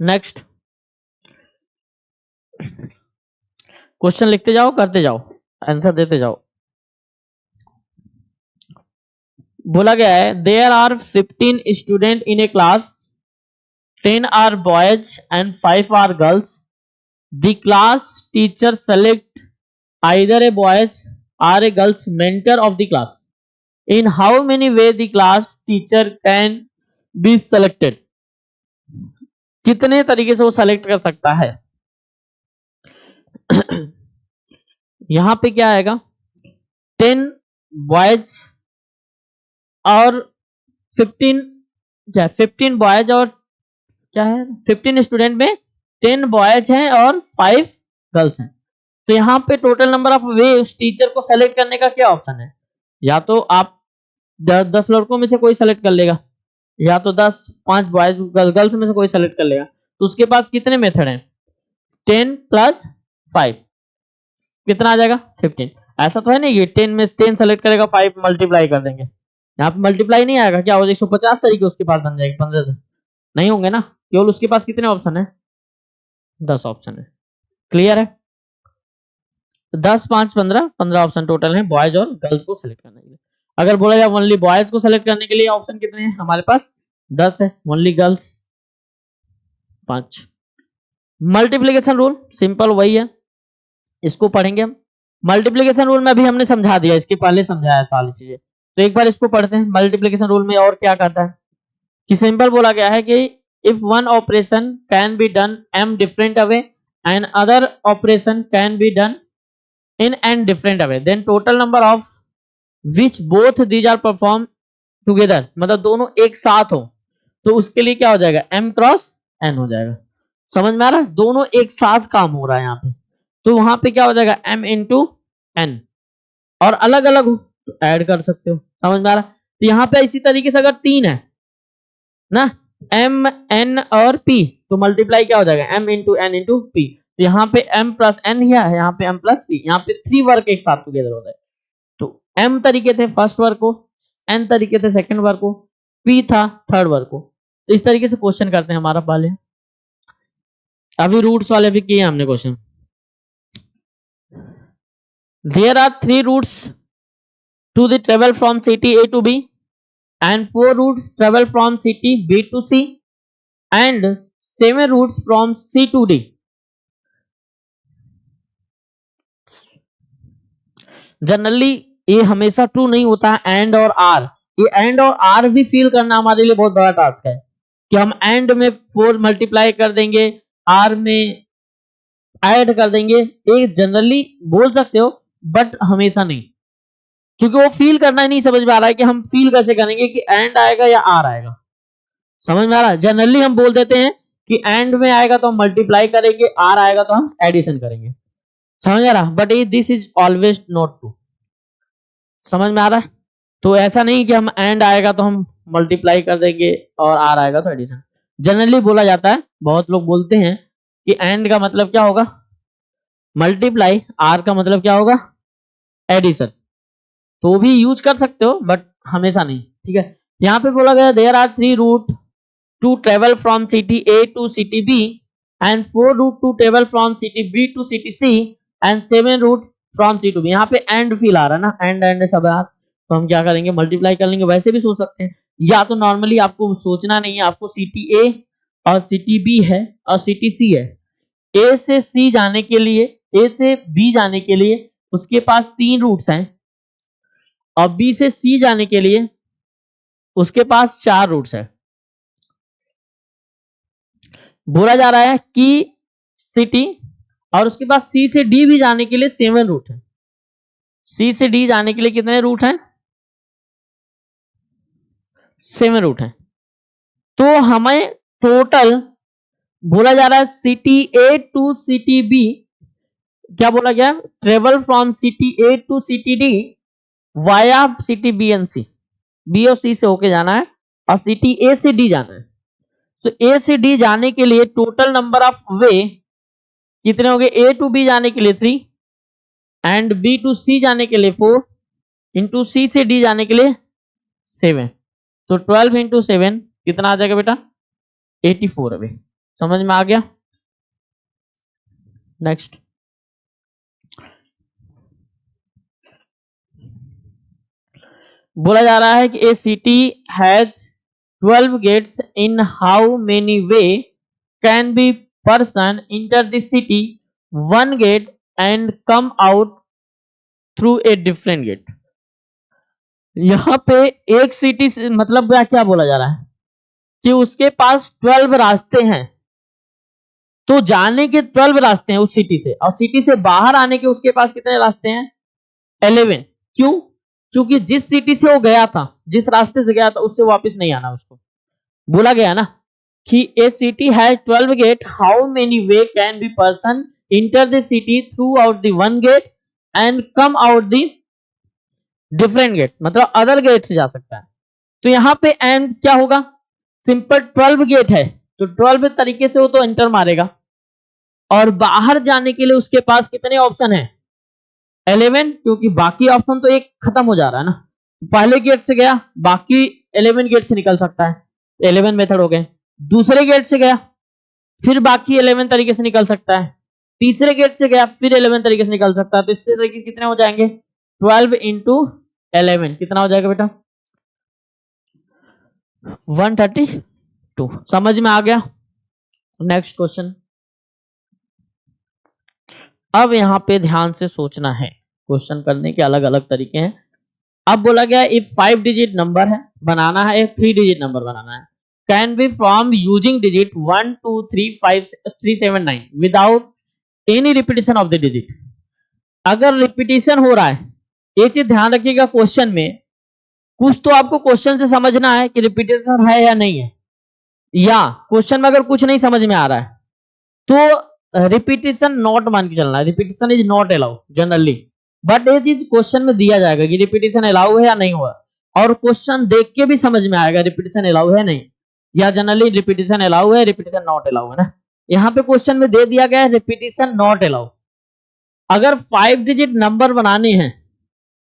S1: नेक्स्ट क्वेश्चन लिखते जाओ, करते जाओ, आंसर देते जाओ। बोला गया है there are 15 student in a class, 10 are boys and 5 are girls. The class teacher select either a boys or a girls mentor of the class. In how many way the class teacher can be selected, कितने तरीके से वो सेलेक्ट कर सकता है। यहां पे क्या आएगा, 10 बॉयज और 15, क्या 15 बॉयज और क्या है 15 स्टूडेंट में 10 बॉयज हैं और 5 गर्ल्स हैं। तो यहाँ पे टोटल नंबर ऑफ वे उस टीचर को सेलेक्ट करने का क्या ऑप्शन है, या तो आप 10 लड़कों में से कोई सेलेक्ट कर लेगा, या तो 5 बॉयज गर्ल्स में से कोई सेलेक्ट कर लेगा। तो उसके पास कितने मेथड हैं, 10 + 5 कितना आ जाएगा, 15। ऐसा तो है नहीं कि 10 में 10 सेलेक्ट करेगा, 5 मल्टीप्लाई कर देंगे, यहाँ पे मल्टीप्लाई नहीं आएगा, क्या हो 150 तरीके उसके पास बन जाएगा, 15 नहीं होंगे ना, केवल उसके पास कितने ऑप्शन है, 10 ऑप्शन है। क्लियर है? 10, 5, 15 ऑप्शन टोटल है बॉयज और गर्ल्स को सिलेक्ट करने के लिए। अगर बोला जाए ओनली बॉयज को सिलेक्ट करने के लिए ऑप्शन कितने हैं, हमारे पास 10 है, only girls 5। Multiplication rule simple वही है, इसको पढ़ेंगे हम। मल्टीप्लीकेशन रूल में अभी हमने समझा दिया, इसके पहले समझाया सारी चीजें, तो एक बार इसको पढ़ते हैं। मल्टीप्लीकेशन रूल में और क्या कहता है कि सिंपल बोला गया है कि if one operation can be done m different away and other operation can be done in n different away, then total number of which both these are performed together, मतलब दोनों एक साथ हो, तो उसके लिए क्या हो जाएगा, m क्रॉस n हो जाएगा। समझ में आ रहा है, दोनों एक साथ काम हो रहा है यहाँ पे, तो वहां पे क्या हो जाएगा m इंटू n, और अलग अलग हो तो ऐड कर सकते हो। समझ में आ रहा है, तो यहाँ पे इसी तरीके से अगर 3 है ना, m n और p, तो मल्टीप्लाई क्या हो जाएगा m into n into p, तो यहाँ पे m प्लस n है, यहाँ पे m प्लस p, यहाँ पे 3 वर्क एक साथ टुगेदर हो जाए। तो m तरीके थे फर्स्ट वर्क को, n तरीके थे सेकंड वर्क को, p था थर्ड वर्क को। तो इस तरीके से क्वेश्चन करते हैं हमारा वाले। अभी रूट्स वाले भी किए हमने question. There are 3 routes to the travel from city A to B and 4 routes travel from city B to C and 7 routes from C to D. Generally ये हमेशा ट्रू नहीं होता एंड और आर, ये एंड और आर भी फील करना हमारे लिए बहुत बड़ा टास्क है कि हम एंड में 4 मल्टीप्लाई कर देंगे, आर में ऐड कर देंगे, ये जनरली बोल सकते हो बट हमेशा नहीं, क्योंकि वो फील करना ही नहीं समझ में आ रहा है कि हम फील कैसे करेंगे कि एंड आएगा या आर आएगा। समझ में आ रहा है, जनरली हम बोल देते हैं कि एंड में आएगा तो हम मल्टीप्लाई करेंगे, आर आएगा तो हम एडिशन करेंगे। समझ आ रहा, but this is always not true. समझ में आ रहा है, तो ऐसा नहीं कि हम एंड आएगा तो हम मल्टीप्लाई कर देंगे और आर आएगा तो एडिशन। जनरली बोला जाता है, बहुत लोग बोलते हैं कि एंड का मतलब क्या होगा मल्टीप्लाई, आर का मतलब क्या होगा एडिशन, तो भी यूज कर सकते हो बट हमेशा नहीं। ठीक है, यहाँ पे बोला गया there are 3 route to travel from city A to city B and 4 route to travel from city B to city C and 7 route from C to B. यहाँ पे एंड फील आ रहा है ना, एंड सब यार, तो हम क्या करेंगे मल्टीप्लाई कर लेंगे। वैसे भी सोच सकते हैं, या तो नॉर्मली आपको सोचना नहीं है, आपको सिटी ए और सिटी बी है और सिटी सी है, ए से सी जाने के लिए, ए से बी जाने के लिए उसके पास 3 रूट्स हैं और बी से सी जाने के लिए उसके पास 4 रूट्स है। बोला जा रहा है कि सिटी और उसके पास सी से डी भी जाने के लिए 7 रूट है। सी से डी जाने के लिए कितने रूट हैं 7 रूट हैं। तो हमें टोटल बोला जा रहा है city A to city B, क्या बोला गया travel from city A to city D via city B and C, B और सी से होके जाना है और सिटी ए से डी जाना है। तो ए से डी जाने के लिए टोटल नंबर ऑफ वे कितने हो गए, ए टू बी जाने के लिए 3 एंड बी टू सी जाने के लिए 4 इंटू सी से डी जाने के लिए 7, तो 12 इंटू 7 कितना आ जाएगा बेटा 84। अभी समझ में आ गया। नेक्स्ट, बोला जा रहा है कि a city has 12 gates, in how many way can be person enter the city 1 gate and come out through a different gate. यहां पे एक सिटी से मतलब क्या बोला जा रहा है कि उसके पास 12 रास्ते हैं, तो जाने के 12 रास्ते हैं उस सिटी से, और सिटी से बाहर आने के उसके पास कितने रास्ते हैं 11। क्यों, क्योंकि जिस सिटी से वो गया था, जिस रास्ते से गया था उससे वापस नहीं आना उसको। बोला गया ना कि a city has 12 gate, how many way can be person enter the city through out the 1 gate and come out the different gate, मतलब अदर गेट से जा सकता है। तो यहां पे एंड क्या होगा, सिंपल 12 गेट है तो 12 तरीके से वो तो एंटर मारेगा, और बाहर जाने के लिए उसके पास कितने ऑप्शन है 11, क्योंकि बाकी ऑप्शन तो एक खत्म हो जा रहा है ना। पहले गेट से गया, बाकी 11 गेट से निकल सकता है, 11 मेथड हो गए। दूसरे गेट से गया, फिर बाकी 11 तरीके से निकल सकता है। तीसरे गेट से गया, फिर 11 तरीके से निकल सकता है। तो इससे तरीके कितने हो जाएंगे 12 इंटू 11 कितना हो जाएगा बेटा 132। समझ में आ गया। नेक्स्ट क्वेश्चन, अब यहां पे ध्यान से सोचना है, क्वेश्चन करने के अलग अलग तरीके हैं। अब बोला गया इफ 5 डिजिट नंबर है बनाना है, 3 डिजिट नंबर बनाना है, can be from using digit 1 2 3 5 3 7 9 without any repetition of the digit. अगर रिपीटेशन हो रहा है, ये चीज ध्यान रखिएगा, क्वेश्चन में कुछ तो आपको क्वेश्चन से समझना है कि रिपीटेशन है या नहीं है, या क्वेश्चन में अगर कुछ नहीं समझ में आ रहा है तो रिपीटेशन नॉट मान के चलना है, repetition is not allow generally. But ये चीज क्वेश्चन में दिया जाएगा कि रिपीटेशन अलाउ है या नहीं हुआ, और क्वेश्चन देख के भी समझ में आएगा रिपीटेशन अलाउ है नहीं, या जनरली रिपीटेशन अलाउ है, रिपीटेशन नॉट अलाउ है ना। यहाँ पे क्वेश्चन में दे दिया गया है रिपीटेशन नॉट अलाउ। अगर 5 डिजिट नंबर बनाने हैं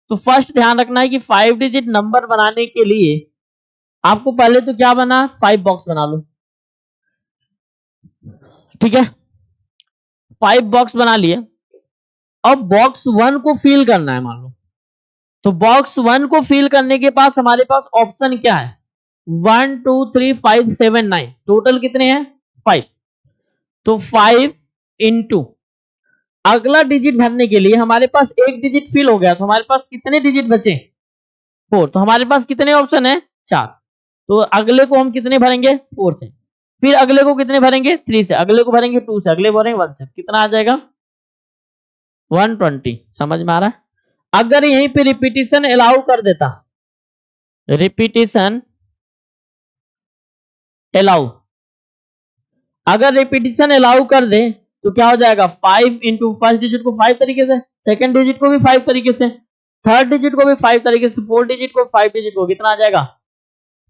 S1: तो फर्स्ट ध्यान रखना है कि 5 डिजिट नंबर बनाने के लिए आपको पहले तो क्या बना, 5 बॉक्स बना लो, ठीक है। 5 बॉक्स बना लिए, अब बॉक्स 1 को फिल करना है मान लो, तो बॉक्स 1 को फिल करने के पास हमारे पास ऑप्शन क्या है, 1 2 3 5 7 9, टोटल कितने हैं 5। तो 5 इंटू अगला डिजिट भरने के लिए हमारे पास एक डिजिट फिल हो गया, तो हमारे पास कितने डिजिट बचे 4, तो हमारे पास कितने ऑप्शन है 4, तो अगले को हम कितने भरेंगे 4 से, फिर अगले को कितने भरेंगे 3 से, अगले को भरेंगे 2 से, अगले भरेंगे 1 से, कितना आ जाएगा 120। समझ में आ रहा है। अगर यहीं पे रिपीटेशन अलाउ कर देता, रिपीटेशन अलाउ, अगर रिपीटेशन अलाउ कर दे तो क्या हो जाएगा 5 इंटू फर्स्ट डिजिट को 5 तरीके से, सेकंड डिजिट को भी 5 तरीके से, थर्ड डिजिट को भी 5 तरीके से, फोर्थ डिजिट को 5 डिजिट को, कितना आ जाएगा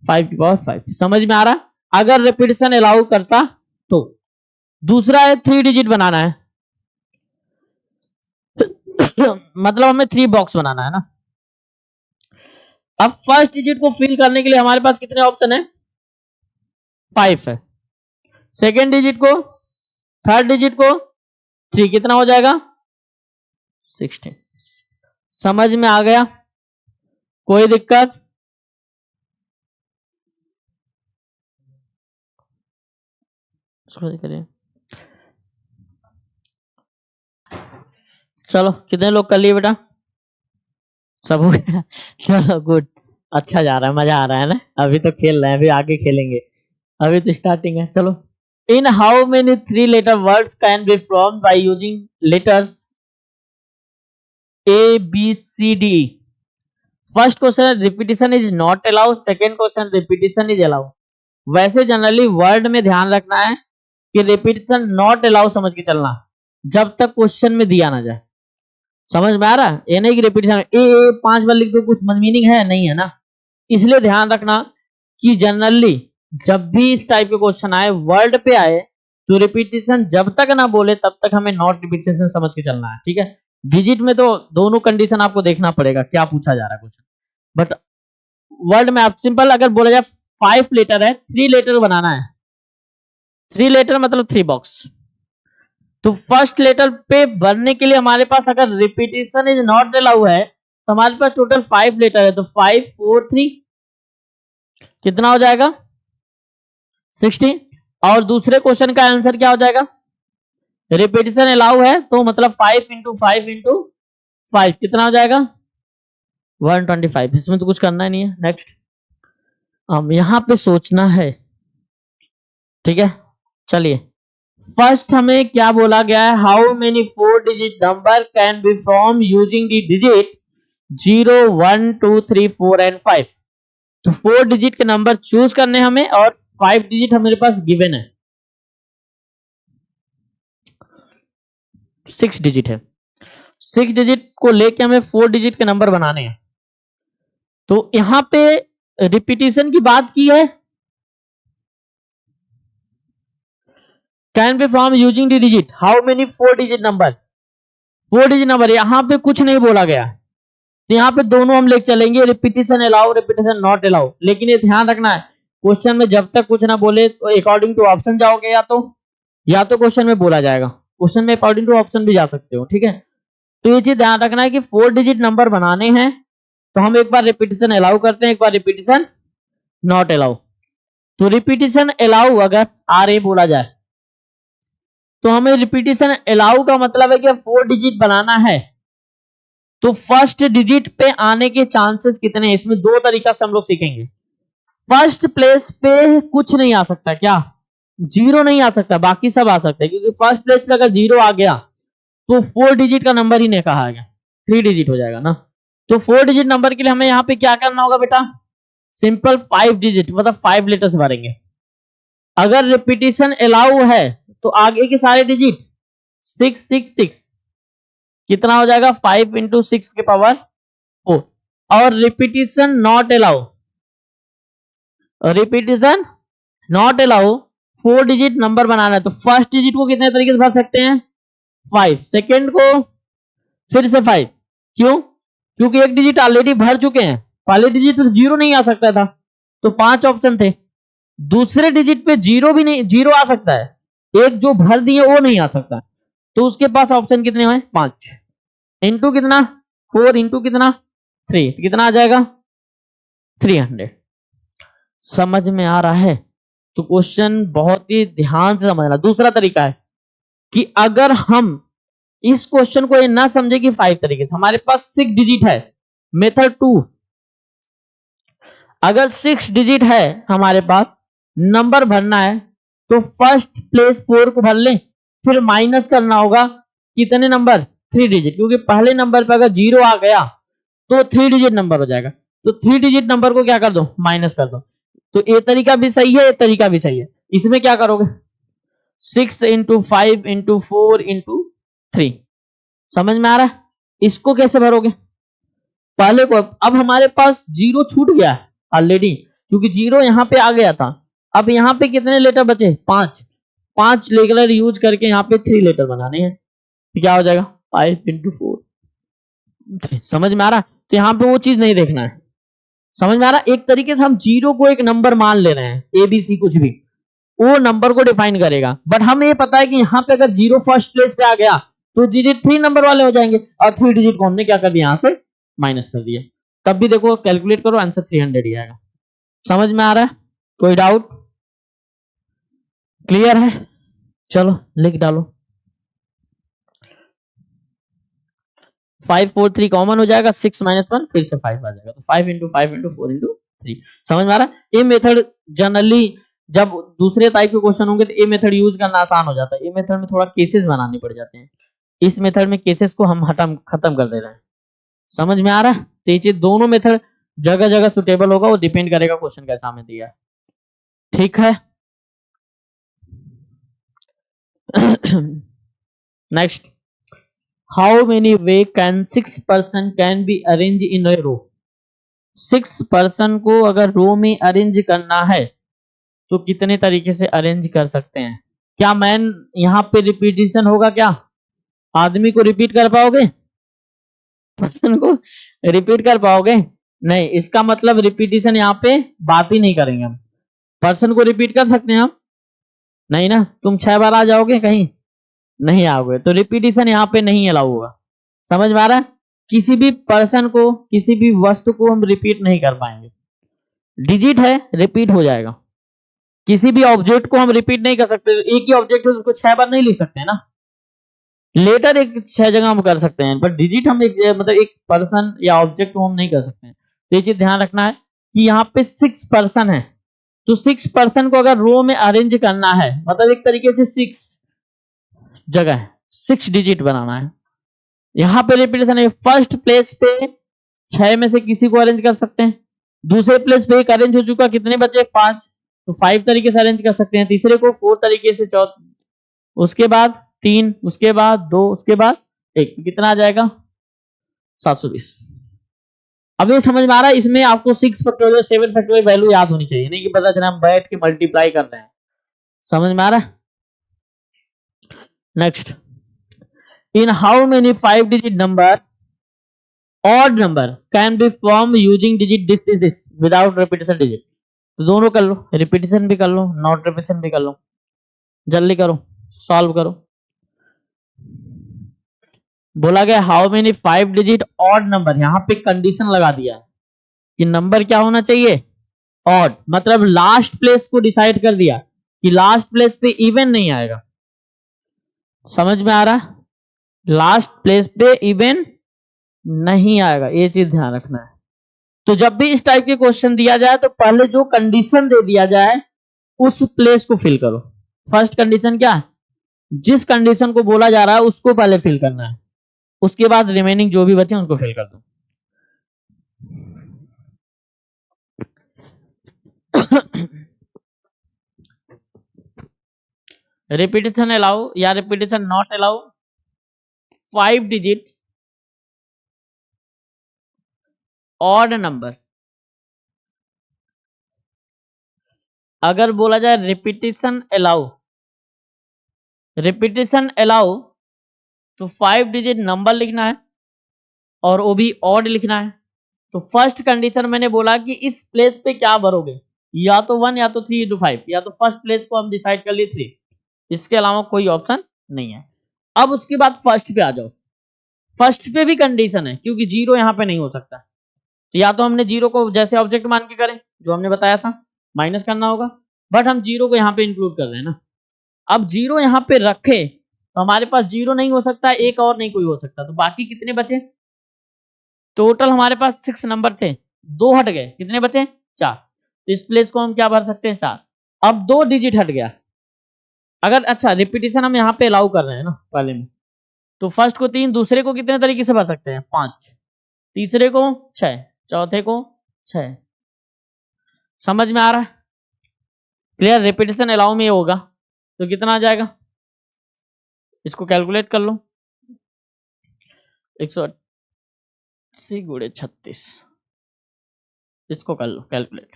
S1: 5 की पावर 5। समझ में आ रहा है। अगर रिपीटेशन अलाउ करता तो दूसरा है 3 डिजिट बनाना है मतलब हमें 3 बॉक्स बनाना है ना। अब फर्स्ट डिजिट को फिल करने के लिए हमारे पास कितने ऑप्शन है 5 है, सेकेंड डिजिट को, थर्ड डिजिट को 3, कितना हो जाएगा 16। समझ में आ गया, कोई दिक्कत। करिए, चलो कितने लोग कर लिए बेटा, सब हो गया चलो गुड, अच्छा जा रहा है, मजा आ रहा है ना। अभी तो खेल रहे हैं, अभी आगे खेलेंगे, अभी तो स्टार्टिंग है। चलो, in how many 3 letter words can be formed by using letters A B C D. First question repetition is not allow, second question repetition is allow. वैसे जनरली वर्ड में ध्यान रखना है कि रिपीटेशन नॉट अलाउ समझ के चलना जब तक क्वेश्चन में दिया ना जाए। समझ में आ रहा है, ये नहीं कि रिपीटेशन ए 5 बार लिख दो, कुछ मीनिंग है नहीं है ना। इसलिए ध्यान रखना कि जनरली जब भी इस टाइप के क्वेश्चन आए, वर्ड पे आए, तो रिपीटेशन जब तक ना बोले तब तक हमें नॉट रिपीटेशन समझ के चलना है, ठीक है। डिजिट में तो दोनों कंडीशन आपको देखना पड़ेगा क्या पूछा जा रहा है क्वेश्चन, बट वर्ड में आप सिंपल अगर बोला जाए 5 लेटर है, 3 लेटर बनाना है, 3 लेटर मतलब 3 बॉक्स। तो फर्स्ट लेटर पे भरने के लिए हमारे पास अगर रिपीटेशन इज नॉट अलाउ है तो हमारे पास टोटल 5 लेटर है, तो 5 4 3 कितना हो जाएगा 60। और दूसरे क्वेश्चन का आंसर क्या हो जाएगा, रिपीटेशन अलाउ है तो मतलब 5 इंटू 5 इंटू 5 कितना हो जाएगा 125। इसमें तो कुछ करना ही नहीं है। नेक्स्ट, हम यहां पे सोचना है, ठीक है। चलिए, फर्स्ट हमें क्या बोला गया है, how many 4 digit number can be form using the digit 0 1 2 3 4 and 5। तो 4 डिजिट के नंबर चूज करने हमें, और 5 डिजिट हमारे पास गिवन है, 6 डिजिट है, 6 डिजिट को लेके हमें 4 डिजिट के नंबर बनाने हैं। तो यहां पे रिपीटेशन की बात की है, can be form using the digit how many 4 digit number, 4 digit number, यहां पे कुछ नहीं बोला गया, तो यहां पे दोनों हम लेके चलेंगे, repetition allow repetition not allow. लेकिन ये ध्यान रखना है क्वेश्चन में जब तक कुछ ना बोले तो अकॉर्डिंग टू ऑप्शन जाओगे, या तो क्वेश्चन में बोला जाएगा, क्वेश्चन में अकॉर्डिंग टू ऑप्शन भी जा सकते हो, ठीक है। तो ये चीज ध्यान रखना है कि 4 डिजिट नंबर बनाने हैं तो हम एक बार रिपीटेशन अलाउ करते हैं, एक बार रिपीटेशन नॉट अलाउ। तो रिपीटेशन अलाउ अगर आर बोला जाए तो हमें रिपीटेशन अलाउ का मतलब है कि 4 डिजिट बनाना है, तो फर्स्ट डिजिट पे आने के चांसेस कितने हैं, इसमें 2 तरीका से हम लोग सीखेंगे। फर्स्ट प्लेस पे कुछ नहीं आ सकता, क्या जीरो नहीं आ सकता, बाकी सब आ सकता है, क्योंकि फर्स्ट प्लेस पे अगर जीरो आ गया तो 4 डिजिट का नंबर ही नहीं कहा गया, 3 डिजिट हो जाएगा ना। तो 4 डिजिट नंबर के लिए हमें यहाँ पे क्या करना होगा बेटा, सिंपल 5 डिजिट मतलब 5 लेटर्स भरेंगे। अगर रिपीटिशन अलाउ है तो आगे के सारे डिजिट 666 कितना हो जाएगा, 5 इंटू 6 के पावर 4। और repetition not allow, repetition not allow 4 digit number बनाना है, तो फर्स्ट डिजिट को कितने तरीके से भर सकते हैं, 5, सेकेंड को फिर से 5, क्यों, क्योंकि एक डिजिट ऑलरेडी भर चुके हैं, पहले डिजिट पे जीरो नहीं आ सकता था तो 5 ऑप्शन थे, दूसरे डिजिट पे जीरो भी नहीं, जीरो आ सकता है, एक जो भर दिए वो नहीं आ सकता, तो उसके पास ऑप्शन कितने हुए, 5 इंटू कितना 4 इंटू कितना 3, तो कितना आ जाएगा 300। समझ में आ रहा है, तो क्वेश्चन बहुत ही ध्यान से समझना। दूसरा तरीका है कि अगर हम इस क्वेश्चन को ये ना समझे कि 5 तरीके से, हमारे पास 6 डिजिट है, मेथड 2, अगर 6 डिजिट है हमारे पास, नंबर भरना है तो फर्स्ट प्लेस 4 को भर लें, फिर माइनस करना होगा कितने नंबर, 3 डिजिट, क्योंकि पहले नंबर पे अगर जीरो आ गया तो 3 डिजिट नंबर हो जाएगा, तो 3 डिजिट नंबर को क्या कर दो, माइनस कर दो। तो ये तरीका भी सही है, ये तरीका भी सही है। इसमें क्या करोगे, 6 इंटू 5 इंटू 4 इंटू 3, समझ में आ रहा है। इसको कैसे भरोगे, पहले को, अब हमारे पास जीरो छूट गया है ऑलरेडी, क्योंकि जीरो यहां पे आ गया था, अब यहां पे कितने लेटर बचे, 5 लेटर यूज करके यहाँ पे 3 लेटर बनाने हैं, तो क्या हो जाएगा 5 इंटू 4, समझ में आ रहा है। तो यहाँ पे वो चीज नहीं देखना है, समझ में आ रहा है। एक तरीके से हम जीरो को एक नंबर मान ले रहे हैं, एबीसी कुछ भी, वो नंबर को डिफाइन करेगा, बट हमें ये पता है कि यहाँ पे अगर जीरो फर्स्ट प्लेस पे आ गया तो डिजिट 3 नंबर वाले हो जाएंगे, और 3 डिजिट को हमने क्या कर दिया, यहाँ से माइनस कर दिया। तब भी देखो कैलकुलेट करो, आंसर 300 ही आएगा। समझ में आ रहा है, कोई डाउट, क्लियर है, चलो लिख डालो। 5 4 3 कॉमन हो जाएगा, 6 माइनस 1 फिर से 5 आ जाएगा, तो 5 इंटू 5 इंटू 4 इंटू 3। समझ में आ रहा है। ये मेथड जनरली जब दूसरे टाइप के क्वेश्चन होंगे तो ये मेथड यूज करना आसान हो जाता है, ये मेथड में थोड़ा केसेस बनाने पड़ जाते हैं, इस मेथड में केसेस को हम खत्म कर दे रहे हैं। समझ में आ रहा है, तो ये चीज दोनों मेथड जगह जगह सुटेबल होगा, वो डिपेंड करेगा क्वेश्चन कैसा हमें दिया है, ठीक है। Next, how many way can 6 person can be arrange in a row, 6 person को अगर रो में अरेंज करना है तो कितने तरीके से अरेंज कर सकते हैं। क्या मैन यहाँ पे रिपीटिशन होगा, क्या आदमी को रिपीट कर पाओगे, पर्सन को रिपीट कर पाओगे, नहीं, इसका मतलब रिपीटिशन यहाँ पे बात ही नहीं करेंगे हम। पर्सन को रिपीट कर सकते हैं हम, नहीं ना, तुम 6 बार आ जाओगे कहीं, नहीं आओगे, तो रिपीटिशन यहाँ पे नहीं अलाउ होगा। समझ में आ रहा है, किसी भी पर्सन को, किसी भी वस्तु को हम रिपीट नहीं कर पाएंगे, डिजिट है रिपीट हो जाएगा। किसी भी ऑब्जेक्ट को हम रिपीट नहीं कर सकते, एक ही ऑब्जेक्ट है उसको 6 बार नहीं लिख सकते ना, लेटर एक 6 जगह हम कर सकते हैं, पर डिजिट हम एक मतलब एक पर्सन या ऑब्जेक्ट को हम नहीं कर सकते हैं। तो ये चीज ध्यान रखना है कि यहाँ पे 6 पर्सन है, तो 6 पर्सन को अगर रो में अरेंज करना है, मतलब एक तरीके से 6 जगह 6 डिजिट बनाना है। यहाँ पे रिपीटेशन है, फर्स्ट प्लेस पे 6 में से किसी को अरेंज कर सकते हैं, दूसरे प्लेस पे एक अरेंज हो चुका, कितने बचे 5, तो 5 तरीके से अरेंज कर सकते हैं, तीसरे को 4 तरीके से, उसके बाद 3, उसके बाद 2, उसके बाद 1, कितना आ जाएगा 720। अब ये समझ में आ रहा है, इसमें आपको 6 फैक्टोरियल 7 फैक्टोरियल वैल्यू याद होनी चाहिए, नहीं कि पता चला हम बैठ के मल्टीप्लाई कर रहे हैं। समझ में आ रहा है। Next, in how many 5 digit number odd number can be formed using digit this without repetition digit। तो दोनों कर लो, रिपीटिशन भी कर लो, नॉट रिपीटिशन भी कर लो, जल्दी करो, सॉल्व करो। बोला गया how many 5 digit odd number, यहां पे कंडीशन लगा दिया है कि नंबर क्या होना चाहिए, ऑड, मतलब लास्ट प्लेस को डिसाइड कर दिया कि लास्ट प्लेस पे इवन नहीं आएगा। समझ में आ रहा है, लास्ट प्लेस पे इवन नहीं आएगा, ये चीज ध्यान रखना है, तो जब भी इस टाइप के क्वेश्चन दिया जाए तो पहले जो कंडीशन दे दिया जाए उस प्लेस को फिल करो। फर्स्ट कंडीशन क्या है, जिस कंडीशन को बोला जा रहा है उसको पहले फिल करना है, उसके बाद रिमेनिंग जो भी बचे उनको फिल कर दो। रिपीटेशन अलाउ या repetition not allow 5 digit odd number. अगर बोला जाए रिपीटेशन अलाउ तो 5 डिजिट नंबर लिखना है और वो भी ऑड लिखना है। तो फर्स्ट कंडीशन मैंने बोला कि इस प्लेस पे क्या भरोगे, या तो 1 या तो 3 into 5, या तो फर्स्ट प्लेस को हम डिसाइड कर लिए 3, इसके अलावा कोई ऑप्शन नहीं है। अब उसके बाद फर्स्ट पे आ जाओ। फर्स्ट पे भी कंडीशन है क्योंकि जीरो यहाँ पे नहीं हो सकता, तो या तो हमने जीरो को जैसे ऑब्जेक्ट मान के करें जो हमने बताया था, माइनस करना होगा, बट हम जीरो को यहाँ पे इंक्लूड कर रहे हैं ना। अब जीरो यहाँ पे रखे तो हमारे पास जीरो नहीं हो सकता, एक और नहीं कोई हो सकता, तो बाकी कितने बचे, टोटल हमारे पास 6 नंबर थे, 2 हट गए, कितने बचे 4। तो इस प्लेस को हम क्या भर सकते हैं 4। अब 2 डिजिट हट गया। अगर अच्छा रिपीटेशन हम यहाँ पे अलाउ कर रहे हैं ना पहले में, तो फर्स्ट को 3, दूसरे को कितने तरीके से भर सकते हैं 5, तीसरे को 6, चौथे को 6। समझ में आ रहा है, क्लियर। रिपीटेशन अलाउ में होगा तो कितना आ जाएगा, इसको कैलकुलेट कर लो, 180 गुणे 36, इसको कर लो कैलकुलेट,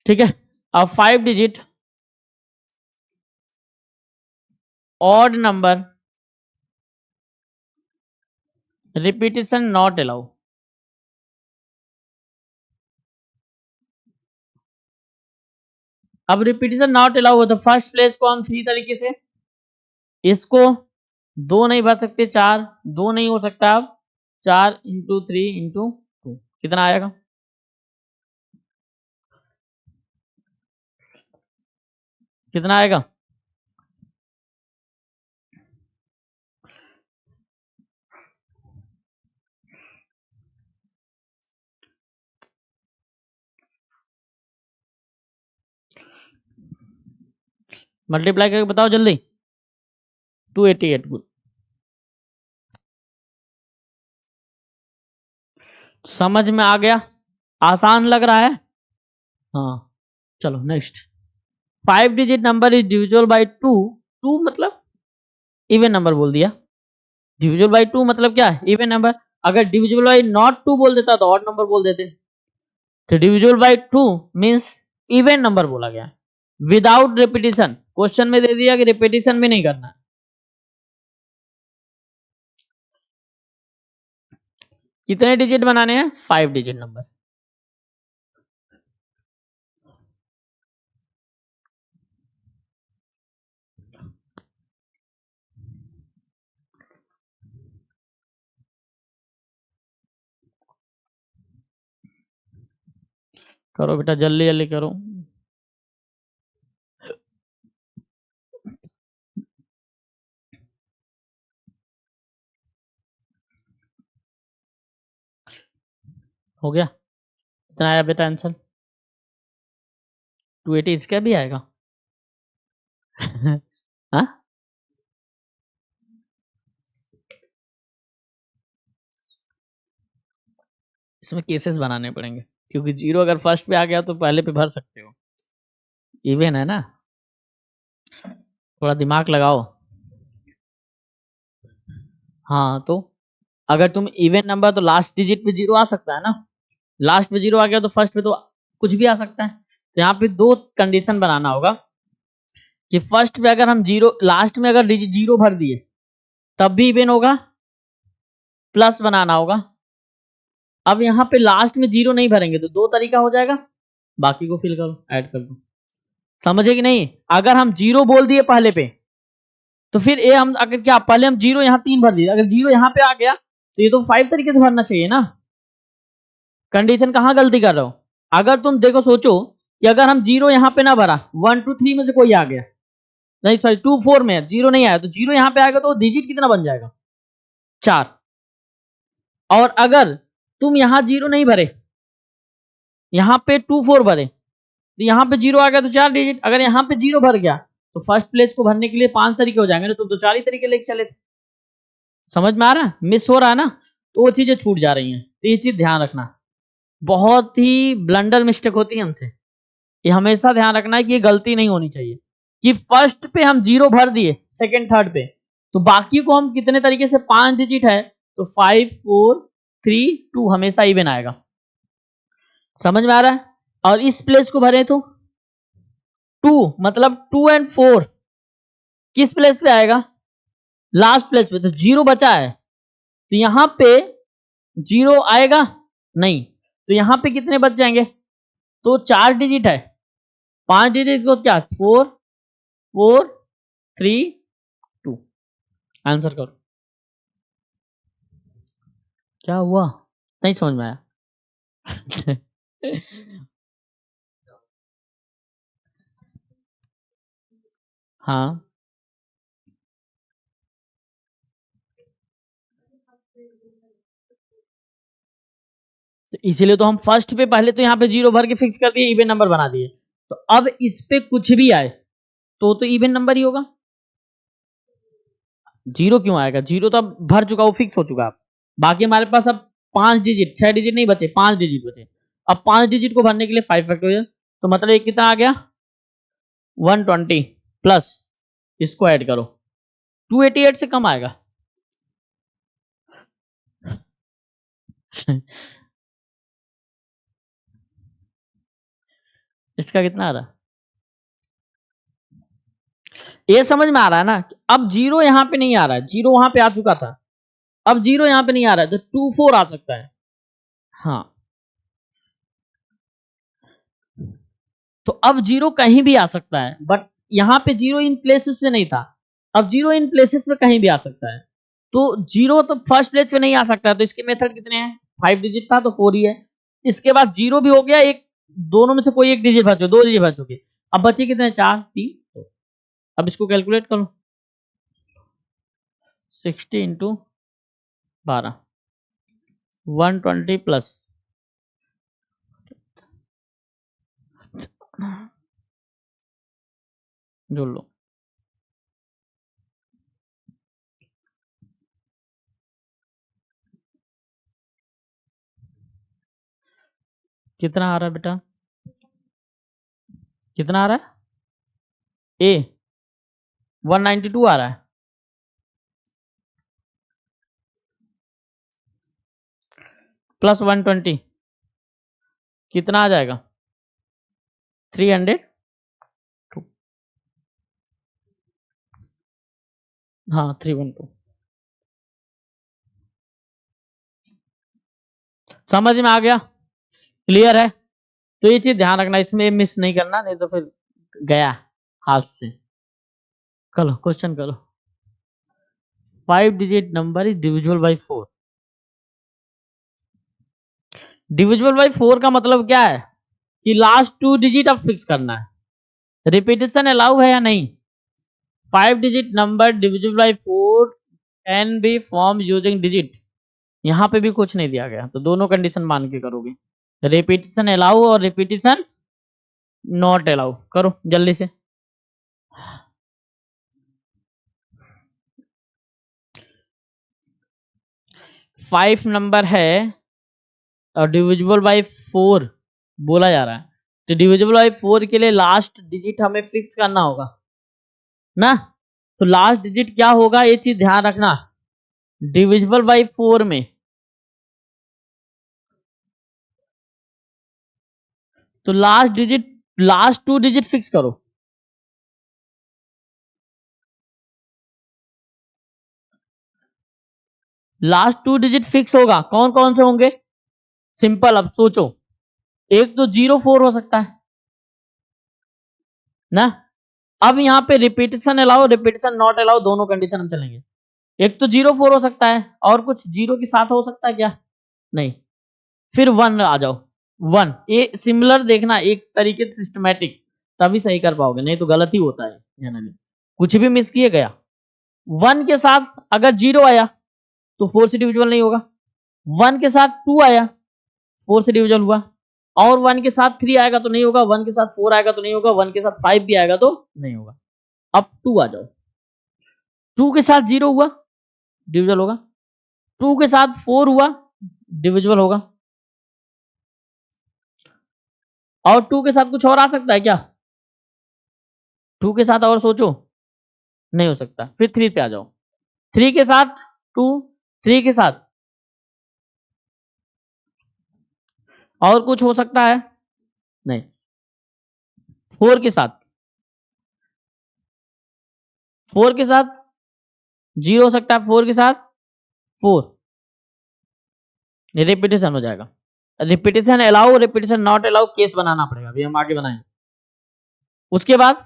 S1: ठीक है। अब 5 digit odd number repetition not allow. अब रिपीटेशन नॉट अलाउ हो तो फर्स्ट प्लेस को हम 3 तरीके से, इसको 2 नहीं भर सकते 4, 2 नहीं हो सकता, अब 4 into 3 into 2 कितना आएगा, कितना आएगा, मल्टीप्लाई करके बताओ जल्दी। 288। गुड, समझ में आ गया, आसान लग रहा है। हाँ चलो next. 5 digit number is divisible bye 2। 2 मतलब इवन नंबर बोल दिया, डिविजिबल बाय 2 मतलब क्या है, इवन नंबर। अगर डिविजिबल बाय नॉट 2 बोल देता तो ऑड नंबर बोल देते, तो divisible by 2 means even number बोला गया विदाउट रिपीटेशन। क्वेश्चन में दे दिया कि रिपीटेशन भी नहीं करना। कितने डिजिट बनाने हैं, 5 डिजिट नंबर। करो बेटा जल्दी जल्दी करो। हो गया, इतना आया बेटा आंसर, 280 इसका भी आएगा। हाँ इसमें केसेस बनाने पड़ेंगे क्योंकि जीरो अगर फर्स्ट पे आ गया तो पहले पे भर सकते हो, इवन है ना, थोड़ा दिमाग लगाओ। हाँ तो अगर तुम इवन नंबर तो लास्ट डिजिट पे जीरो आ सकता है ना, लास्ट पे जीरो आ गया तो फर्स्ट पे तो कुछ भी आ सकता है। तो यहाँ पे 2 कंडीशन बनाना होगा कि फर्स्ट पे अगर हम जीरो, लास्ट में अगर डिजिट जीरो भर दिए तब भी इवन होगा, प्लस बनाना होगा। अब यहाँ पे लास्ट में जीरो नहीं भरेंगे तो 2 तरीका हो जाएगा, बाकी को फिल करो, ऐड कर दो। समझे कि नहीं, अगर हम जीरो बोल दिए पहले पे तो फिर ये हम अगर क्या पहले हम जीरो यहाँ 3 भर दिए, अगर जीरो यहाँ पे आ गया तो ये तो 5 तरीके से भरना चाहिए ना। कंडीशन कहाँ गलती कर रहे हो, अगर तुम देखो सोचो कि अगर हम जीरो यहाँ पे ना भरा, 1 2 3 में से कोई आ गया, नहीं सॉरी 2 4 में जीरो नहीं आया, तो जीरो यहाँ पे आएगा तो डिजिट कितना बन जाएगा 4। और अगर तुम यहाँ 0 नहीं भरे, यहाँ पे 2 4 भरे, तो यहाँ पे 0 आ गया तो 4 डिजिट। अगर यहाँ पे 0 भर गया तो फर्स्ट प्लेस को भरने के लिए 5 तरीके हो जाएंगे ना, तुम तो 4 ही तरीके लेके चले थे। समझ में आ रहा है? मिस हो रहा है ना, तो वो चीजें छूट जा रही हैं, तो ये चीज ध्यान रखना। बहुत ही ब्लंडर मिस्टेक होती है हमसे, ये हमेशा ध्यान रखना है कि ये गलती नहीं होनी चाहिए कि फर्स्ट पे हम 0 भर दिए, सेकंड थर्ड पे, तो बाकी को हम कितने तरीके से 5 डिजिट है तो 5 4 3 2 हमेशा इवन आएगा। समझ में आ रहा है? और इस प्लेस को भरे तो 2 मतलब 2 and 4 किस प्लेस पे आएगा? लास्ट प्लेस पे। तो 0 बचा है तो यहां पे 0 आएगा नहीं, तो यहां पे कितने बच जाएंगे? तो 4 डिजिट है, 5 डिजिट को क्या 4 4 3 2। आंसर करो। क्या हुआ? नहीं समझ में आया? हाँ, तो इसीलिए तो हम फर्स्ट पे पहले तो यहाँ पे 0 भर के फिक्स कर दिए, इवन नंबर बना दिए। तो अब इस पे कुछ भी आए तो इवन नंबर ही होगा। 0 क्यों आएगा? 0 तो अब भर चुका, वो फिक्स हो चुका। अब बाकी हमारे पास अब 5 डिजिट, 6 डिजिट नहीं बचे, 5 डिजिट बचे। अब 5 डिजिट को भरने के लिए 5 फैक्टोरियल, तो मतलब ये कितना आ गया? 120 प्लस इसको ऐड करो, 288 से कम आएगा। इसका कितना आ रहा? ये समझ में आ रहा है ना? अब 0 यहां पे नहीं आ रहा है, 0 वहां पे आ चुका था, अब 0 यहां पे नहीं आ रहा है, तो 2 4 आ सकता है। हाँ, तो अब 0 कहीं भी आ सकता है, बट यहां पे 0 इन प्लेसेस पे नहीं था, अब 0 इन प्लेसेस पे कहीं भी आ सकता है। तो 0 तो फर्स्ट प्लेस पे नहीं आ सकता है, तो इसके मेथड कितने हैं? 5 डिजिट था तो 4 ही है। इसके बाद 0 भी हो गया, एक दोनों में से कोई एक डिजिट बच चुके, 2 डिजिट बच चुके, अब बचे कितने? 4 3 2। अब इसको कैलकुलेट करो, 60 इंटू 12 120 प्लस जोड़ लो, कितना आ रहा है बेटा? कितना आ रहा है? ए 192 आ रहा है, प्लस 120 कितना आ जाएगा? 300। हाँ 312। समझ में आ गया? क्लियर है? तो ये चीज ध्यान रखना, इसमें मिस नहीं करना, नहीं तो फिर गया हाथ से। चलो क्वेश्चन करो। 5 digit number is divisible bye 4। Divisible by 4 का मतलब क्या है कि लास्ट 2 डिजिट अब फिक्स करना है। रिपीटेशन अलाउ है या नहीं? 5 digit number divisible by 4 can be form using digit, यहां पे भी कुछ नहीं दिया गया, तो दोनों कंडीशन मान के करोगे। रिपीटेशन अलाउ और रिपीटेशन नॉट अलाउ। करो जल्दी से। 5 नंबर है और डिविजिबल बाय 4 बोला जा रहा है, तो डिविजिबल बाय 4 के लिए लास्ट डिजिट हमें फिक्स करना होगा ना। तो लास्ट डिजिट क्या होगा ये चीज ध्यान रखना। डिविजिबल बाय 4 में तो लास्ट 2 डिजिट फिक्स करो। लास्ट 2 डिजिट फिक्स होगा, कौन कौन से होंगे? सिंपल, अब सोचो, एक तो 0 4 हो सकता है ना। अब यहाँ पे repetition allow repetition not allow दोनों कंडीशन हम चलेंगे। एक तो 0 4 हो सकता है, और कुछ 0 के साथ हो सकता है क्या? नहीं। फिर 1 आ जाओ, 1 ये सिमिलर देखना, एक तरीके से सिस्टमैटिक, तभी सही कर पाओगे, नहीं तो गलत ही होता है जनरली, कुछ भी मिस किए गया। 1 के साथ अगर 0 आया तो 4 से डिविजिबल नहीं होगा, 1 के साथ 2 आया, 4 से डिविजल हुआ, और 1 के साथ 3 आएगा तो नहीं होगा, 1 के साथ 4 आएगा तो नहीं होगा, 1 के साथ 5 भी आएगा तो नहीं होगा। अब 2 आ जाओ, 2 के साथ 0 हुआ, डिविजल होगा, 2 के साथ 4 हुआ, डिविजिबल होगा, और 2 के साथ कुछ और आ सकता है क्या? 2 के साथ और सोचो, नहीं हो सकता। फिर 3 पे आ जाओ, 3 के साथ 2, 3 के साथ और कुछ हो सकता है? नहीं। 4 के साथ, 4 के साथ 0 हो सकता है, 4 के साथ 4, रिपीटेशन हो जाएगा। Repetition allow, repetition not allow case बनाना पड़ेगा, अभी हम आगे बनाएंगे। उसके बाद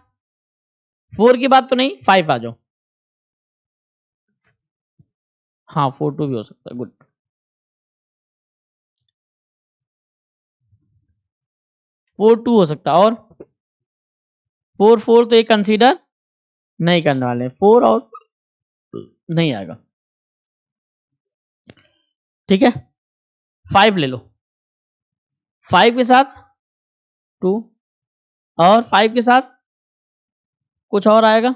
S1: 4 की बात तो नहीं, 5 आ जाओ। हाँ 4 2 भी हो सकता है, गुड। 4 2 हो सकता है, और 4 4 तो ये कंसीडर नहीं करने वाले, 4 और नहीं आएगा, ठीक है। 5 ले लो, 5 के साथ 2, और 5 के साथ कुछ और आएगा,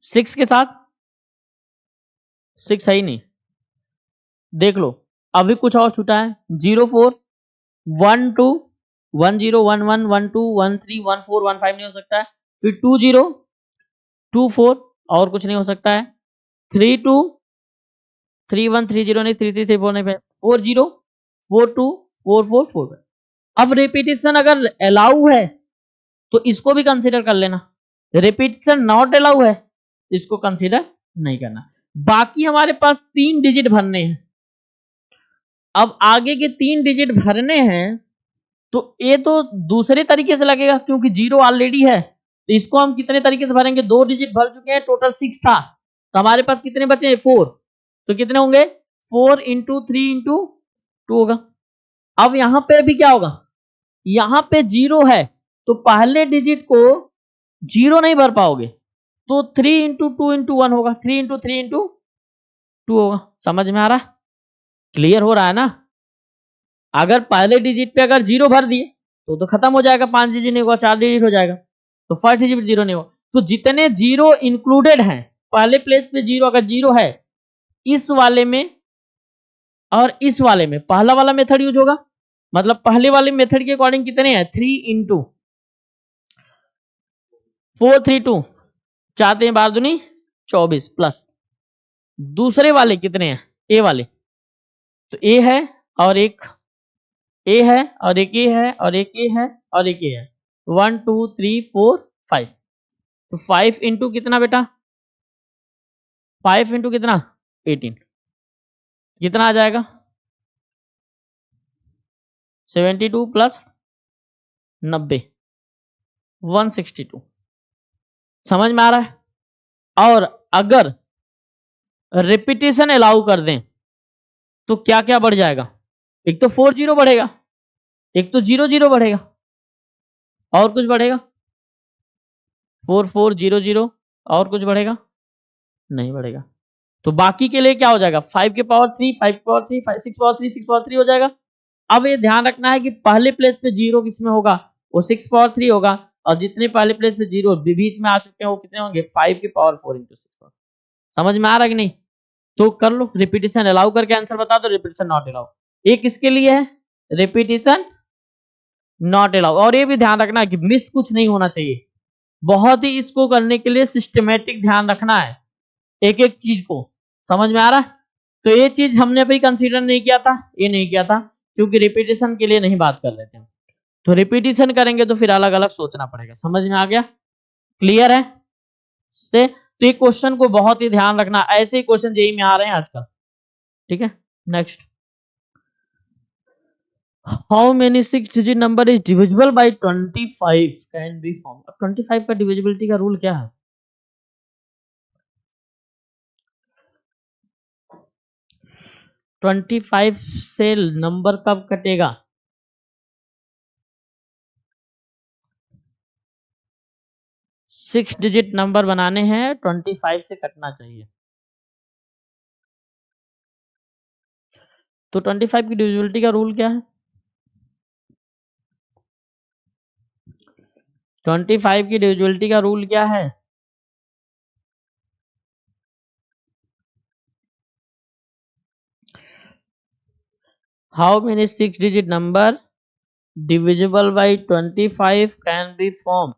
S1: 6 के साथ, 6 है ही नहीं, देख लो अभी कुछ और छूटा है, 0 4 1 2 1 0 1 1 1 2 1 3 1 4 1 5 नहीं हो सकता है, फिर 2 0 2 4 और कुछ नहीं हो सकता है, 3 2 3 1 3 0 नहीं, 3 3 3 4 नहीं, 4 0 4 2 4 4 4। अब रिपीटेशन अगर अलाउ है तो इसको भी कंसीडर कर लेना, रिपीटेशन नॉट अलाउ है इसको कंसीडर नहीं करना। बाकी हमारे पास 3 डिजिट भरने हैं। अब आगे के 3 डिजिट भरने हैं तो ये तो दूसरे तरीके से लगेगा, क्योंकि 0 ऑलरेडी है, तो इसको हम कितने तरीके से भरेंगे, 2 डिजिट भर चुके हैं, टोटल 6 था, तो हमारे पास कितने बचे हैं 4, तो कितने होंगे 4 इंटू 3 इंटू 2 होगा। अब यहां पे भी क्या होगा, यहां पे 0 है तो पहले डिजिट को 0 नहीं भर पाओगे, तो 3 इंटू 2 इंटू 1 होगा, 3 इंटू 3 इंटू 2 होगा। समझ में आ रहा है, क्लियर हो रहा है ना? अगर पहले डिजिट पे अगर 0 भर दिए तो खत्म हो जाएगा, 5 डिजिट नहीं होगा, 4 डिजिट हो जाएगा, तो फर्स्ट डिजिट 0 नहीं होगा, तो जितने 0 इंक्लूडेड हैं पहले प्लेस पे 0 अगर 0 है इस वाले में और इस वाले में, पहला वाला मेथड यूज होगा, मतलब पहले वाले मेथड के अकॉर्डिंग कितने हैं 3 इंटू 4 3 2 चाहते हैं 12 दूनी 24 प्लस दूसरे वाले कितने हैं ए वाले, तो ए है और एक ए है और एक ए है और एक ए है और एक ए है, 1 2 3 4 5, तो 5 इंटू कितना बेटा, 5 इंटू कितना 18, कितना आ जाएगा 72 प्लस 90 162। समझ में आ रहा है? और अगर रिपीटेशन अलाउ कर दें तो क्या क्या बढ़ जाएगा, एक तो 4 0 बढ़ेगा, एक तो 0 0 बढ़ेगा, और कुछ बढ़ेगा 4 4 0 0, और कुछ बढ़ेगा नहीं बढ़ेगा, तो बाकी के लिए क्या हो जाएगा 5 के पावर 3 5 के पावर 3 5 6 पावर 3 6 पावर 3 हो जाएगा। अब ये ध्यान रखना है कि पहले प्लेस पे 0 किसमें होगा, वो 6 पावर 3 होगा, और जितने पहले प्लेस पे 0 बीच में आ चुके हैं वो कितने होंगे 5 के पावर 4 इंटू 6। समझ में आ रहा है कि नहीं? तो कर लो, रिपीटेशन अलाउ करके आंसर बता दो, रिपीटेशन नॉट अलाउ एक किसके लिए है, रिपीटेशन नॉट अलाउ। और ये भी ध्यान रखना कि मिस कुछ नहीं होना चाहिए, बहुत ही इसको करने के लिए सिस्टमेटिक ध्यान रखना है एक एक चीज को। समझ में आ रहा है? तो ये चीज हमने अभी कंसीडर नहीं किया था, ये नहीं किया था क्योंकि रिपीटेशन के लिए नहीं बात कर रहे थे हम, तो रिपीटेशन करेंगे तो फिर अलग अलग सोचना पड़ेगा। समझ में आ गया, क्लियर है से? तो ये क्वेश्चन को बहुत ही ध्यान रखना, ऐसे ही क्वेश्चन जेईई में आ रहे हैं आजकल, ठीक है। Next, how many 6 digit number is divisible bye 25 can be found. 25 का डिविजिबिलिटी का रूल क्या है? ट्वेंटी 25 से नंबर कब कटेगा? सिक्स डिजिट नंबर बनाने हैं 25 से कटना चाहिए। तो 25 की डिविजिबिलिटी का रूल क्या है? 25 की डिविजिबिलिटी का रूल क्या है? How many 6 digit number divisible by 25 can be formed?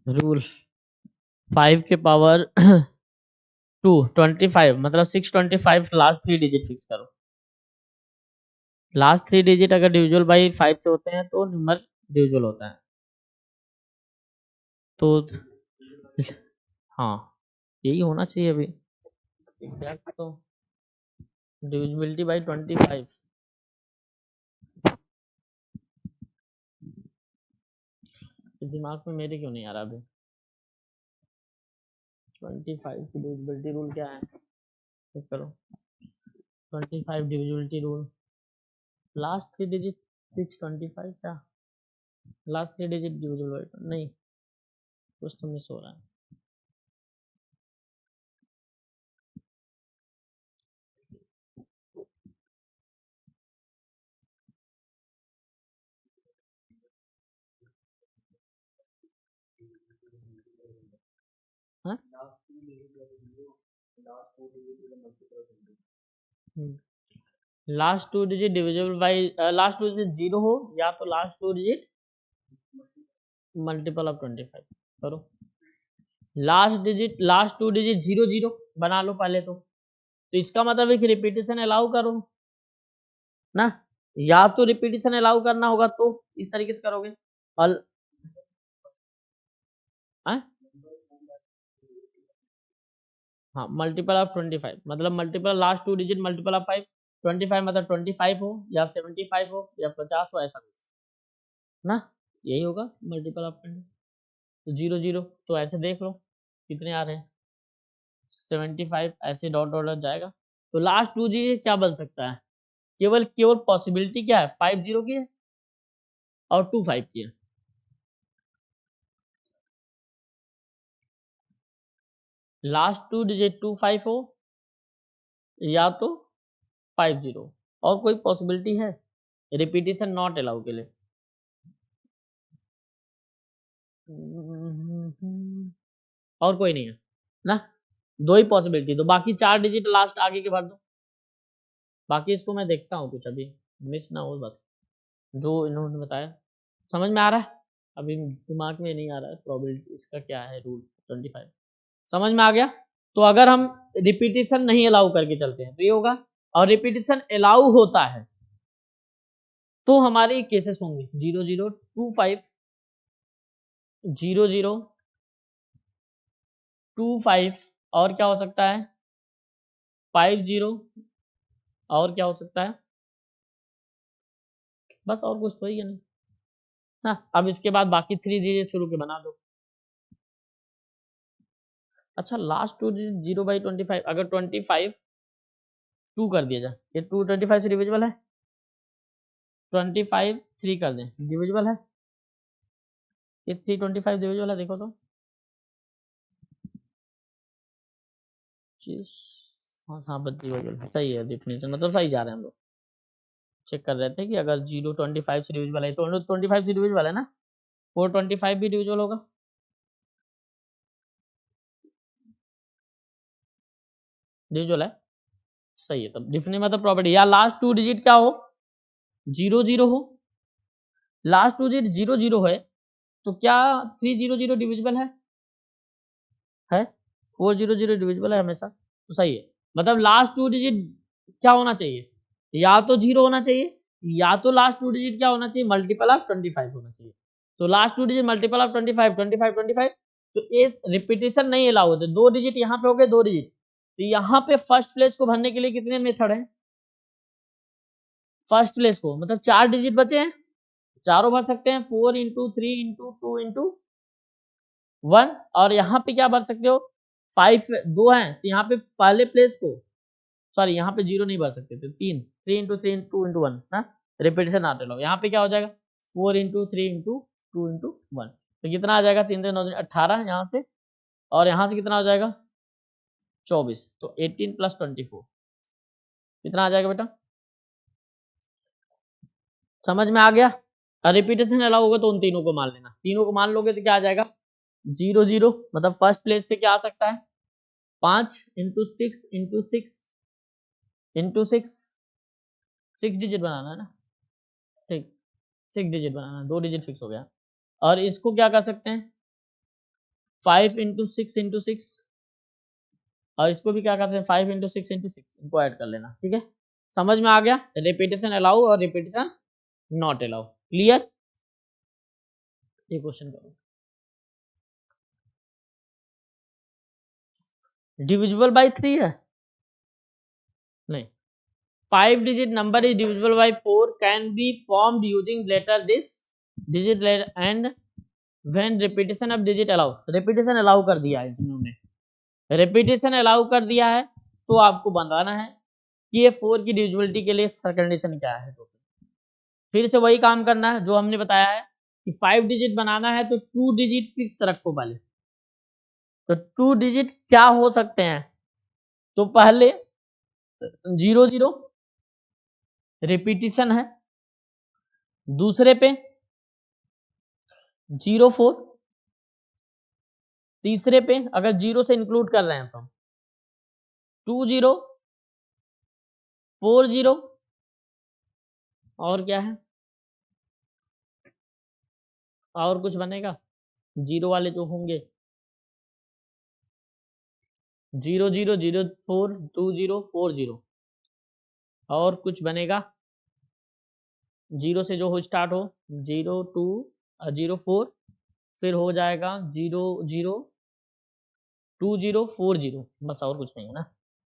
S1: Rule 5 के पावर 2 25 मतलब 625 लास्ट 3 डिजिट फिक्स करो। लास्ट 3 डिजिट अगर डिविजिबल बाई 5 से होते हैं तो नंबर डिविजिबल होता है। तो हाँ यही होना चाहिए अभी एग्जैक्ट। तो डिविजिबिलिटी बाई 25 दिमाग में मेरे क्यों नहीं आ रहा अभी। 25 की डिविजिबिलिटी रूल क्या है चेक करो। 25 डिविजिबिलिटी रूल लास्ट 3 डिजिट 625 क्या लास्ट 3 डिजिट डिविजिबल नहीं, कुछ तो मिस हो रहा है। Last 2 digit divisible by last 2 digit 0 हो या तो लास्ट 2 डिजिट मल्टीपल ऑफ 25 करो। लास्ट 2 डिजिट 0 0 बना लो पहले तो इसका मतलब है कि रिपीटेशन अलाउ करो ना। या तो रिपीटेशन अलाउ करना होगा तो इस तरीके से करोगे और हाँ मल्टीपल ऑफ 25 मतलब multiple last 2 digit multiple of 5 25 मतलब 25 हो या 75 हो या 50 हो ऐसा कुछ ना, यही होगा मल्टीपल ऑफ 20। तो 0 0 तो ऐसे देख लो कितने आ रहे हैं 75 ऐसे डॉट डॉट डॉट जाएगा। तो लास्ट 2 डिजिट क्या बन सकता है? केवल केवल पॉसिबिलिटी क्या है 5 0 की है और 2 5 की है। लास्ट 2 डिजिट 2 5 हो या तो 5 0 और कोई पॉसिबिलिटी है रिपीटेशन नॉट अलाउ के लिए। और कोई नहीं है ना, दो ही पॉसिबिलिटी। तो बाकी 4 डिजिट लास्ट आगे के भर दो। बाकी इसको मैं देखता हूँ कुछ अभी मिस ना हो बस जो इन्होंने बताया समझ में आ रहा है। अभी दिमाग में नहीं आ रहा है प्रोबेबिलिटी इसका क्या है रूल 25 समझ में आ गया। तो अगर हम रिपीटेशन नहीं अलाउ करके चलते हैं तो ये होगा और रिपीटेशन अलाउ होता है तो हमारे केसेस होंगे 0 0 2 5 0 0 2 5 और क्या हो सकता है 5 0 और क्या हो सकता है बस और कुछ तो ही है नहीं ना। अब इसके बाद बाकी 3 डिजिट शुरू के बना दो। अच्छा लास्ट 2 डिजिट 0 बाई 25 अगर 25 2 कर दिया जाए ये 2 25 से डिविजिबल है 25 3 कर दें डिविजिबल है ये 3 25 डिविजिबल है देखो तो हाँ हाँ बस डिविजिबल सही है डिफिनेशन मतलब सही जा रहे हैं हम लोग। चेक कर रहे थे कि अगर 0 25 से डिविजिबल है तो 25 से डिविजिबल है ना 425 भी डिविजिबल होगा। डिविजिबल है सही है तब डिफिनेट मतलब प्रॉपर्टी या लास्ट 2 डिजिट क्या हो 0 0 हो लास्ट 2 डिजिट 0 0 है तो क्या 3 0 0 डिविजिबल है 4 0 0 डिविजिबल है हमेशा तो सही है। मतलब लास्ट 2 डिजिट क्या होना चाहिए या तो 0 होना चाहिए या तो लास्ट 2 डिजिट क्या होना चाहिए मल्टीपल ऑफ 25 होना चाहिए। तो लास्ट 2 डिजिट मल्टीपल ऑफ 25 25 25 तो ये रिपीटेशन नहीं अलाउ होते। 2 डिजिट यहाँ पे हो गए 2 डिजिट तो यहाँ पे फर्स्ट प्लेस को भरने के लिए कितने मेथड हैं फर्स्ट प्लेस को मतलब 4 डिजिट बचे हैं चारों भर सकते हैं 4 इंटू 3 इंटू 2 इंटू 1 और यहाँ पे क्या भर सकते हो 5 2 हैं तो यहाँ पे पहले प्लेस को सॉरी यहाँ पे 0 नहीं भर सकते थे 3 3 इंटू 3 2 इंटू 1 ना रिपीटेशन नॉट अलाउ। यहाँ पे क्या हो जाएगा 4 इंटू 3 इंटू 2 इंटू 1, तो कितना आ जाएगा 3 9 18 यहाँ से, और यहाँ से कितना हो जाएगा 24, तो 18 + 24 कितना आ जाएगा बेटा, समझ में आ गया। और रिपीटेशन अलाउ होगा तो उन तीनों को मान लेना, तीनों को मान लोगे तो क्या आ जाएगा 0 0, मतलब फर्स्ट प्लेस पे क्या आ सकता है 5 इंटू 6 इंटू 6 इंटू 6, 6 डिजिट बनाना है ना, ठीक 6 डिजिट बनाना, 2 डिजिट फिक्स हो गया। और इसको क्या कर सकते हैं 5 इंटू 6 इंटू 6, और इसको भी क्या करते हैं 5 इंटू 6 इंटू 6, इनको ऐड कर लेना, ठीक है। समझ में आ गया, रिपीटेशन अलाउ और रिपीटेशन नॉट अलाउ, क्लियर। ये क्वेश्चन करो, डिविजिबल बाय 3 है नहीं, 5 digit number is divisible by 4 can be formed using later this digit and when repetition of digit allow, repetition allow कर दिया है इन्होंने, repetition allow कर दिया है तो आपको बताना है कि ये 4 की डिविजिबिलिटी के लिए कंडीशन क्या है। तो फिर से वही काम करना है जो हमने बताया है कि 5 डिजिट बनाना है तो 2 डिजिट फिक्स रखो पहले, तो 2 डिजिट क्या हो सकते हैं, तो पहले 0 0 रिपीटिशन है, दूसरे पे 0 4, तीसरे पे अगर 0 से इंक्लूड कर रहे हैं तो 2 0 4 0, और क्या है और कुछ बनेगा 0 वाले जो होंगे 0 0 0 4 2 0 4 0, और कुछ बनेगा 0 से जो हो स्टार्ट हो 0 2 0 4, फिर हो जाएगा 0 0 2 0 4 0, बस और कुछ नहीं है ना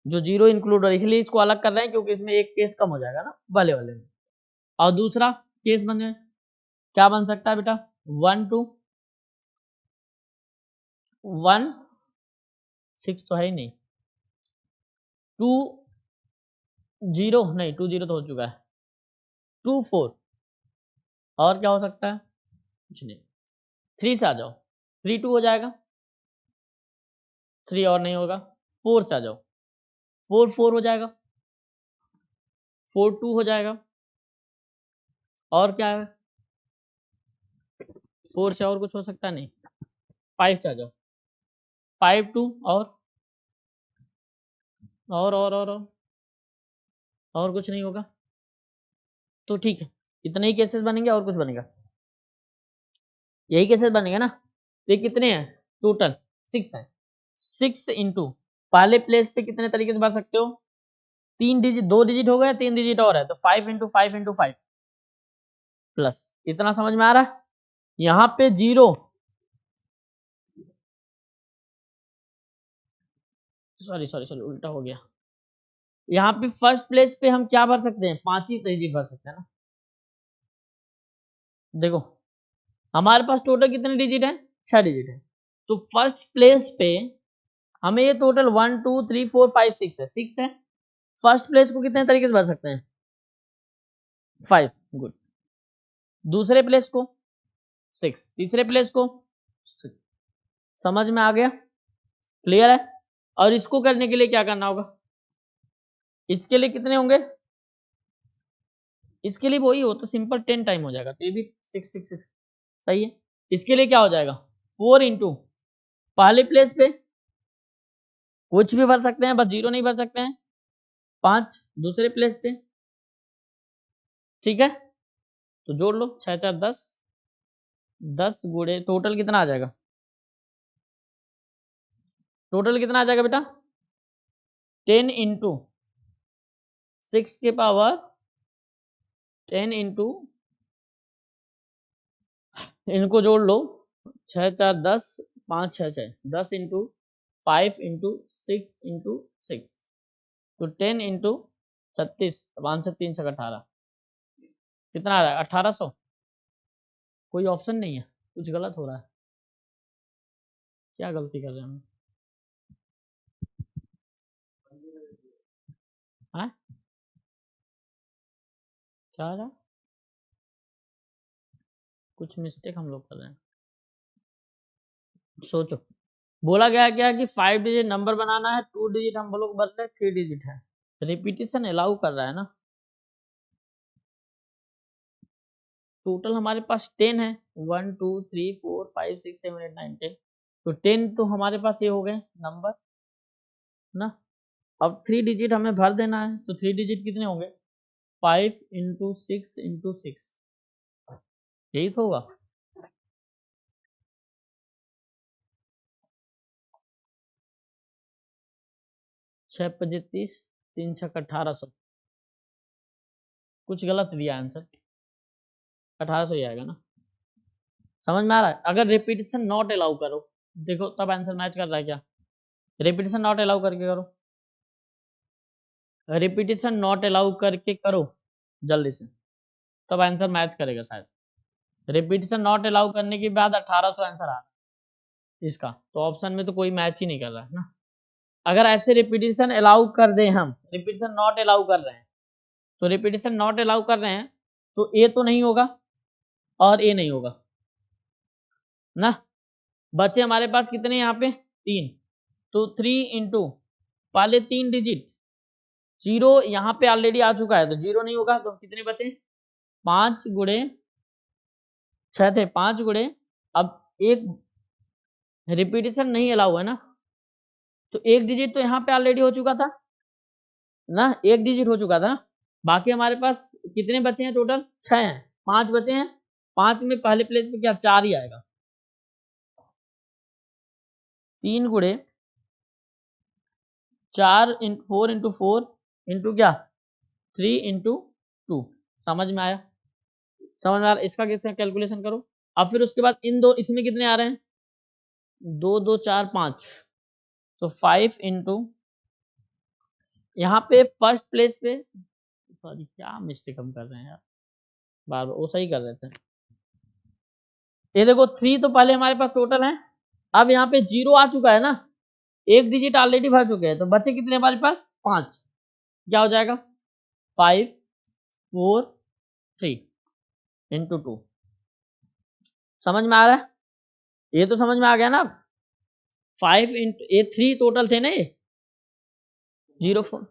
S1: जो 0 इंक्लूड हो, इसलिए इसको अलग कर रहे हैं क्योंकि इसमें एक केस कम हो जाएगा ना वाले वाले में। और दूसरा केस बने क्या बन सकता है बेटा 1 2 1 6 तो है ही नहीं, 2 0 नहीं 2 0 तो हो चुका है, 2 4, और क्या हो सकता है कुछ नहीं, 3 से आ जाओ 3 2 हो जाएगा, 3 और नहीं होगा, 4 से आ जाओ 4 4 हो जाएगा, 4 2 हो जाएगा, और क्या है 4 से और कुछ हो सकता नहीं, 5 से आ जाओ 5 2, और कुछ नहीं होगा, तो ठीक है इतने ही केसेस बनेंगे और कुछ बनेगा, यही केसेस बनेंगे ना। ये कितने हैं टोटल 6 है, 6 इंटू पहले प्लेस पे कितने तरीके से भर सकते हो 3 डिजिट, 2 डिजिट हो गए 3 डिजिट और है तो 5 इंटू 5 इंटू 5 प्लस, इतना समझ में आ रहा है। यहाँ पे 0 सॉरी उल्टा हो गया, यहाँ पे फर्स्ट प्लेस पे हम क्या भर सकते हैं 5 ही डिजिट भर सकते हैं ना। देखो हमारे पास टोटल कितने डिजिट है 6 डिजिट है, तो फर्स्ट प्लेस पे हमें ये टोटल 1 2 3 4 5 6 है, 6 है, फर्स्ट प्लेस को कितने तरीके से भर सकते हैं 5, गुड, दूसरे प्लेस को 6, तीसरे प्लेस को 6, समझ में आ गया, क्लियर है। और इसको करने के लिए क्या करना होगा, इसके लिए कितने होंगे, इसके लिए वही हो तो सिंपल 10 टाइम हो जाएगा, तो ये भी 6 6 6 सही है। इसके लिए क्या हो जाएगा 4 इंटू पहले प्लेस पे कुछ भी भर सकते हैं बस 0 नहीं भर सकते हैं, 5 दूसरे प्लेस पे, ठीक है, तो जोड़ लो 6 4 10, 10 गुणे टोटल कितना आ जाएगा, टोटल कितना आ जाएगा बेटा 10 इंटू 6 के पावर 10 इंटू, इनको जोड़ लो 6 4 10 5 6 6 10 इंटू 5 इंटू 6 इंटू 6, तो 10 इंटू 36 5 से 3 छक 18, कितना आ रहा है 1800, कोई ऑप्शन नहीं है, कुछ गलत हो रहा है, क्या गलती कर रहे हैं हम, हाँ क्या आ रहा है कुछ मिस्टेक हम लोग कर रहे हैं। सोचो, बोला गया क्या कि 5 डिजिट नंबर बनाना है, 2 डिजिट हम लोग बन रहे हैं, 3 डिजिट है। रिपीटेशन अलाउ कर रहा है ना। टोटल हमारे पास 10 है, 1 2 3 4 5 6 7 8 9 10। तो 10 तो हमारे पास ये हो गए नंबर ना। अब 3 डिजिट हमें भर देना है, तो 3 डिजिट कितने होंगे? 5 इंटू 6 इंटू 6, यही तो होगा। छः पचे 30, 3 छक 1800। कुछ गलत दिया आंसर, 1800 ही आएगा ना। समझ में आ रहा है? अगर रिपीटेशन नॉट अलाउ करो, देखो तब आंसर मैच कर रहा है क्या? रिपीटेशन नॉट अलाउ करके करो, रिपीटेशन नॉट अलाउ करके करो जल्दी से, तब आंसर मैच करेगा शायद। रिपीटेशन नॉट अलाउ करने के बाद 1800 आंसर आ इसका, तो ऑप्शन में तो कोई मैच ही नहीं कर रहा है ना। अगर ऐसे रिपीटेशन अलाउ कर दें, हम रिपीटेशन नॉट अलाउ कर रहे हैं, तो रिपीटेशन नॉट अलाउ कर रहे हैं तो ए तो नहीं होगा और ए नहीं होगा ना। बचे हमारे पास कितने यहाँ पे? 3। तो 3 इंटू पहले 3 डिजिट, 0 यहाँ पे ऑलरेडी आ चुका है तो 0 नहीं होगा, तो कितने बचे? 5 गुणे 6 थे, 5 गुणे, अब एक रिपीटेशन नहीं अलाउ है ना, तो एक डिजिट तो यहाँ पे ऑलरेडी हो चुका था ना, एक डिजिट हो चुका था। बाकी हमारे पास कितने बचे हैं? टोटल 6 हैं, 5 बचे हैं। 5 में पहले प्लेस पे क्या 4 ही आएगा। 3 गुणे 4 4 इंटू 4 इंटू क्या 3 इंटू 2। समझ में आया? समझ में आ रहा? इसका कैसे कैलकुलेशन करो। अब फिर उसके बाद इन दो, इसमें कितने आ रहे हैं? 2 2 4 5, तो 5 इंटू यहाँ पे फर्स्ट प्लेस पे, सॉरी क्या मिस्टेक हम कर रहे हैं यार, बार बार वो सही कर रहे थे। ये देखो 3 तो पहले हमारे पास टोटल है, अब यहाँ पे 0 आ चुका है ना, एक डिजिट ऑलरेडी भर चुके हैं, तो बचे कितने हमारे पास? 5। क्या हो जाएगा? 5 4 3 इंटू 2। समझ में आ रहा है? ये तो समझ में आ गया ना। 5 इंटू ये 3 टोटल थे ना, ये 0 4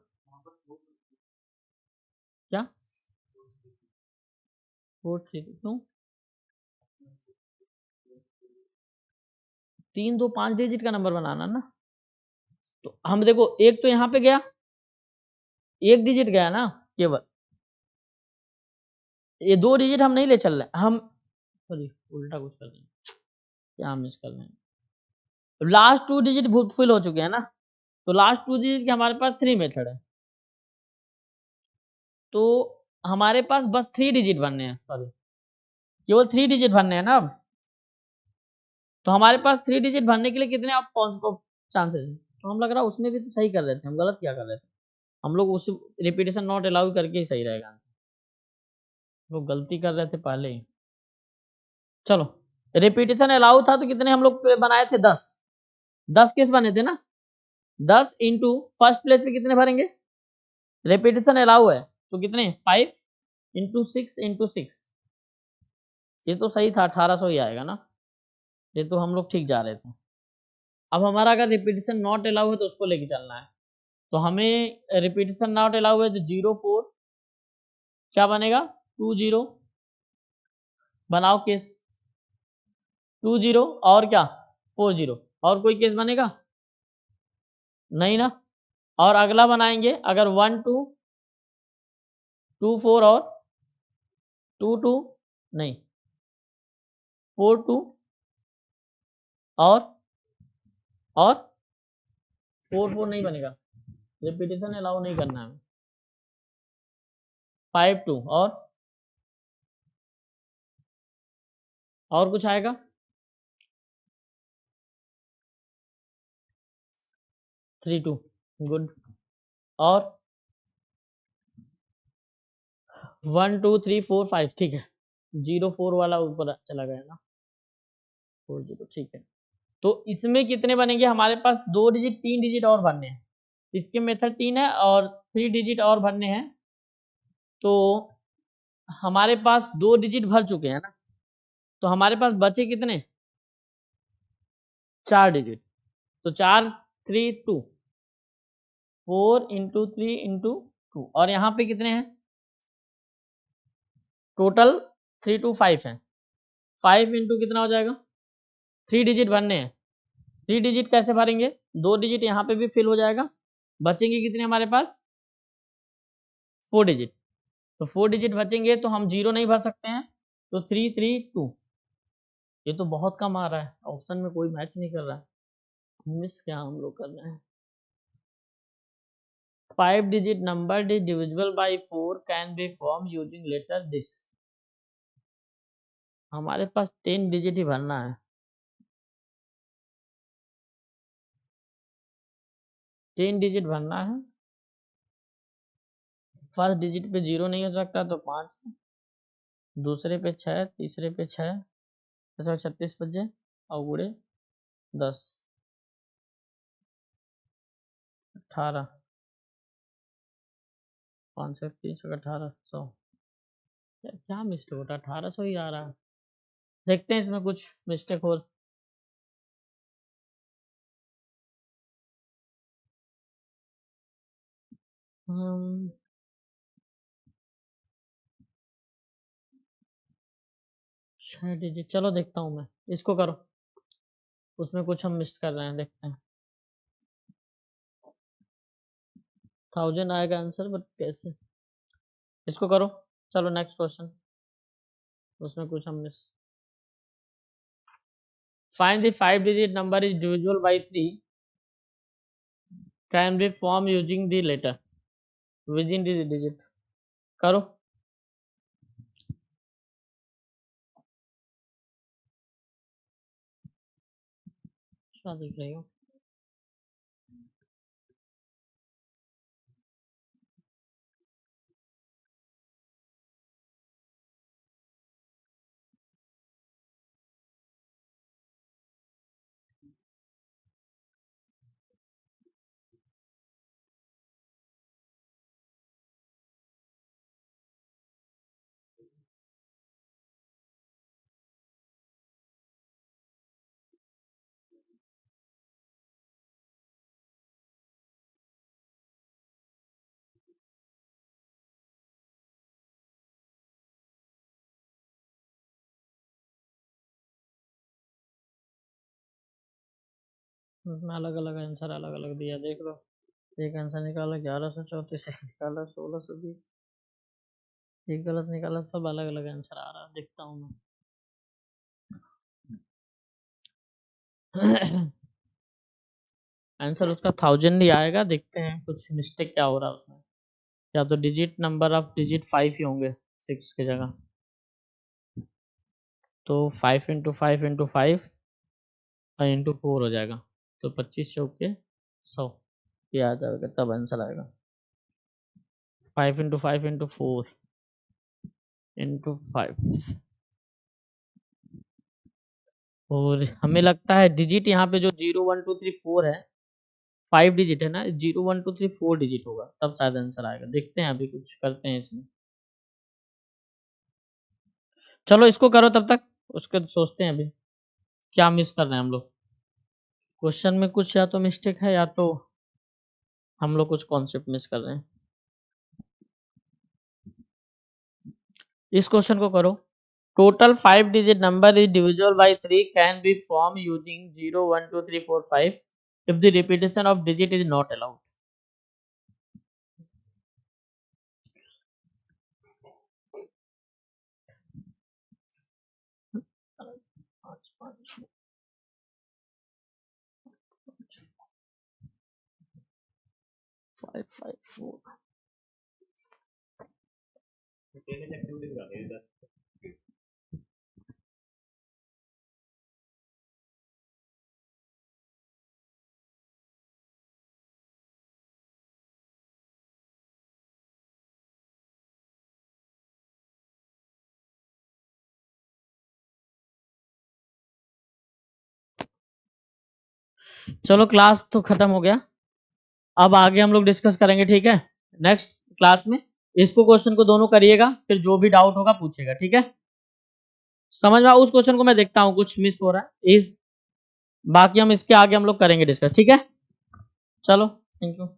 S1: क्या 4 3 क्यों? 3 2 5 डिजिट का नंबर बनाना ना। तो हम देखो एक तो यहाँ पे गया, एक डिजिट गया ना केवल, ये 2 डिजिट हम नहीं ले चल रहे हम, सॉरी उल्टा कुछ कर रहे हैं, क्या मिस कर रहे हैं। लास्ट 2 डिजिट फुल हो चुके हैं ना, तो लास्ट 2 डिजिट के हमारे पास 3 मेथड है, तो हमारे पास बस 3 डिजिट भरने हैं, सॉरी केवल 3 डिजिट भरने हैं ना अब। तो हमारे पास 3 डिजिट भरने के लिए कितने आप चांसेस हैं? तो हम लग रहा है उसमें भी तो सही कर रहे थे, हम गलत क्या कर रहे थे? हम लोग उस रिपीटेशन नॉट अलाउ करके ही सही रहेगा, लोग गलती कर रहे थे पहले ही। चलो रिपीटेशन अलाउ था तो कितने हम लोग बनाए थे? 10 10 केस बने थे ना। 10 इंटू फर्स्ट प्लेस पे कितने भरेंगे? रिपीटेशन अलाउ है तो कितने? 5 इंटू 6 इंटू 6, ये तो सही था, 1800 ही आएगा ना, ये तो हम लोग ठीक जा रहे थे। अब हमारा अगर रिपीटेशन नॉट अलाउ है तो उसको लेके चलना है, तो हमें रिपीटेशन नॉट अलाउ है तो 0 4 क्या बनेगा? 2 0 बनाओ केस, 2 0 और क्या 4 0, और कोई केस बनेगा? नहीं ना। और अगला बनाएंगे अगर 1 2 2 4 और 2 2 नहीं 4 2 और 4 4 नहीं बनेगा, रिपीटेशन अलाउ नहीं करना है। 5 2 और कुछ आएगा? 3 2 गुड, और 1 2 3 4 5 ठीक है, 0 4 वाला ऊपर चला गया ना, 4 0 ठीक है। तो इसमें कितने बनेंगे? हमारे पास 2 डिजिट 3 डिजिट और भरने हैं, इसके मेथड 3 है और 3 डिजिट और भरने हैं, तो हमारे पास 2 डिजिट भर चुके हैं ना, तो हमारे पास बचे कितने, 4 डिजिट। तो 4 3 2, 4 इंटू 3 इंटू 2, और यहाँ पे कितने हैं टोटल, 3 2 5 है। 5 इंटू कितना हो जाएगा, 3 डिजिट भरने हैं। 3 डिजिट कैसे भरेंगे, 2 डिजिट यहाँ पे भी फिल हो जाएगा, बचेंगे कितने हमारे पास 4 डिजिट। तो 4 डिजिट बचेंगे तो हम 0 नहीं भर सकते हैं, तो 3 3 2। ये तो बहुत कम आ रहा है, ऑप्शन में कोई मैच नहीं कर रहा है, मिस क्या हम लोग कर रहे हैं। 5 digit number is divisible by 4 can be formed using letter this। हमारे पास 10 डिजिट ही भरना है, 10 डिजिट भरना है। फर्स्ट डिजिट पे 0 नहीं हो सकता तो 5, दूसरे पे 6, तीसरे पे 6, 36 बचे और गुड़े 10, 18, 5 से 3 से 1800। क्या मिस्टेक होता है, 1800 ही आ रहा है। देखते हैं इसमें कुछ मिस्टेक हो। हम 6 डिजिट, चलो देखता हूँ मैं, इसको करो, उसमें कुछ हम मिस कर रहे हैं, देखते हैं। 1000 आएगा आंसर, बट कैसे, इसको करो। चलो नेक्स्ट क्वेश्चन, उसमें कुछ हम miss. Find the 5 digit number is divisible by 3 can be form using the letter within the digit. करो। क्या देख रही हो, उसमें अलग अलग आंसर अलग अलग दिया, देख लो। एक आंसर निकाला 1134, एक निकाला 1620, एक गलत निकाला, सब अलग अलग आंसर आ रहा है। देखता हूँ मैं। आंसर उसका 1000 ही आएगा, देखते हैं कुछ मिस्टेक क्या हो रहा है उसमें, या तो डिजिट नंबर ऑफ डिजिट 5 ही होंगे 6 की जगह। तो 5 इंटू 5 इंटू 5 और इंटू 4 हो जाएगा, तो 25 चौके 100, ये आ जाएगा, तब आंसर आएगा। 5 इंटू 5 इंटू 4 इंटू 5, और हमें लगता है डिजिट यहाँ पे जो 0 1 2 3 4 है, 5 डिजिट है ना, 0 1 2 3 4 डिजिट होगा, तब शायद आंसर आएगा। देखते हैं, अभी कुछ करते हैं इसमें। चलो इसको करो तब तक, उसके सोचते हैं अभी क्या मिस कर रहे हैं हम लोग। क्वेश्चन में कुछ या तो मिस्टेक है, या तो हम लोग कुछ कॉन्सेप्ट मिस कर रहे हैं। इस क्वेश्चन को करो। Total 5 digit number is divisible by 3 can be formed using 0 1 2 3 4 5 if the repetition of digit is not allowed। Five five four. चलो क्लास तो खत्म हो गया, अब आगे हम लोग डिस्कस करेंगे, ठीक है, नेक्स्ट क्लास में। इसको क्वेश्चन को दोनों करिएगा, फिर जो भी डाउट होगा पूछेगा, ठीक है। समझ में उस क्वेश्चन को मैं देखता हूँ कुछ मिस हो रहा है, बाकी हम इसके आगे हम लोग करेंगे डिस्कस, ठीक है। चलो थैंक यू।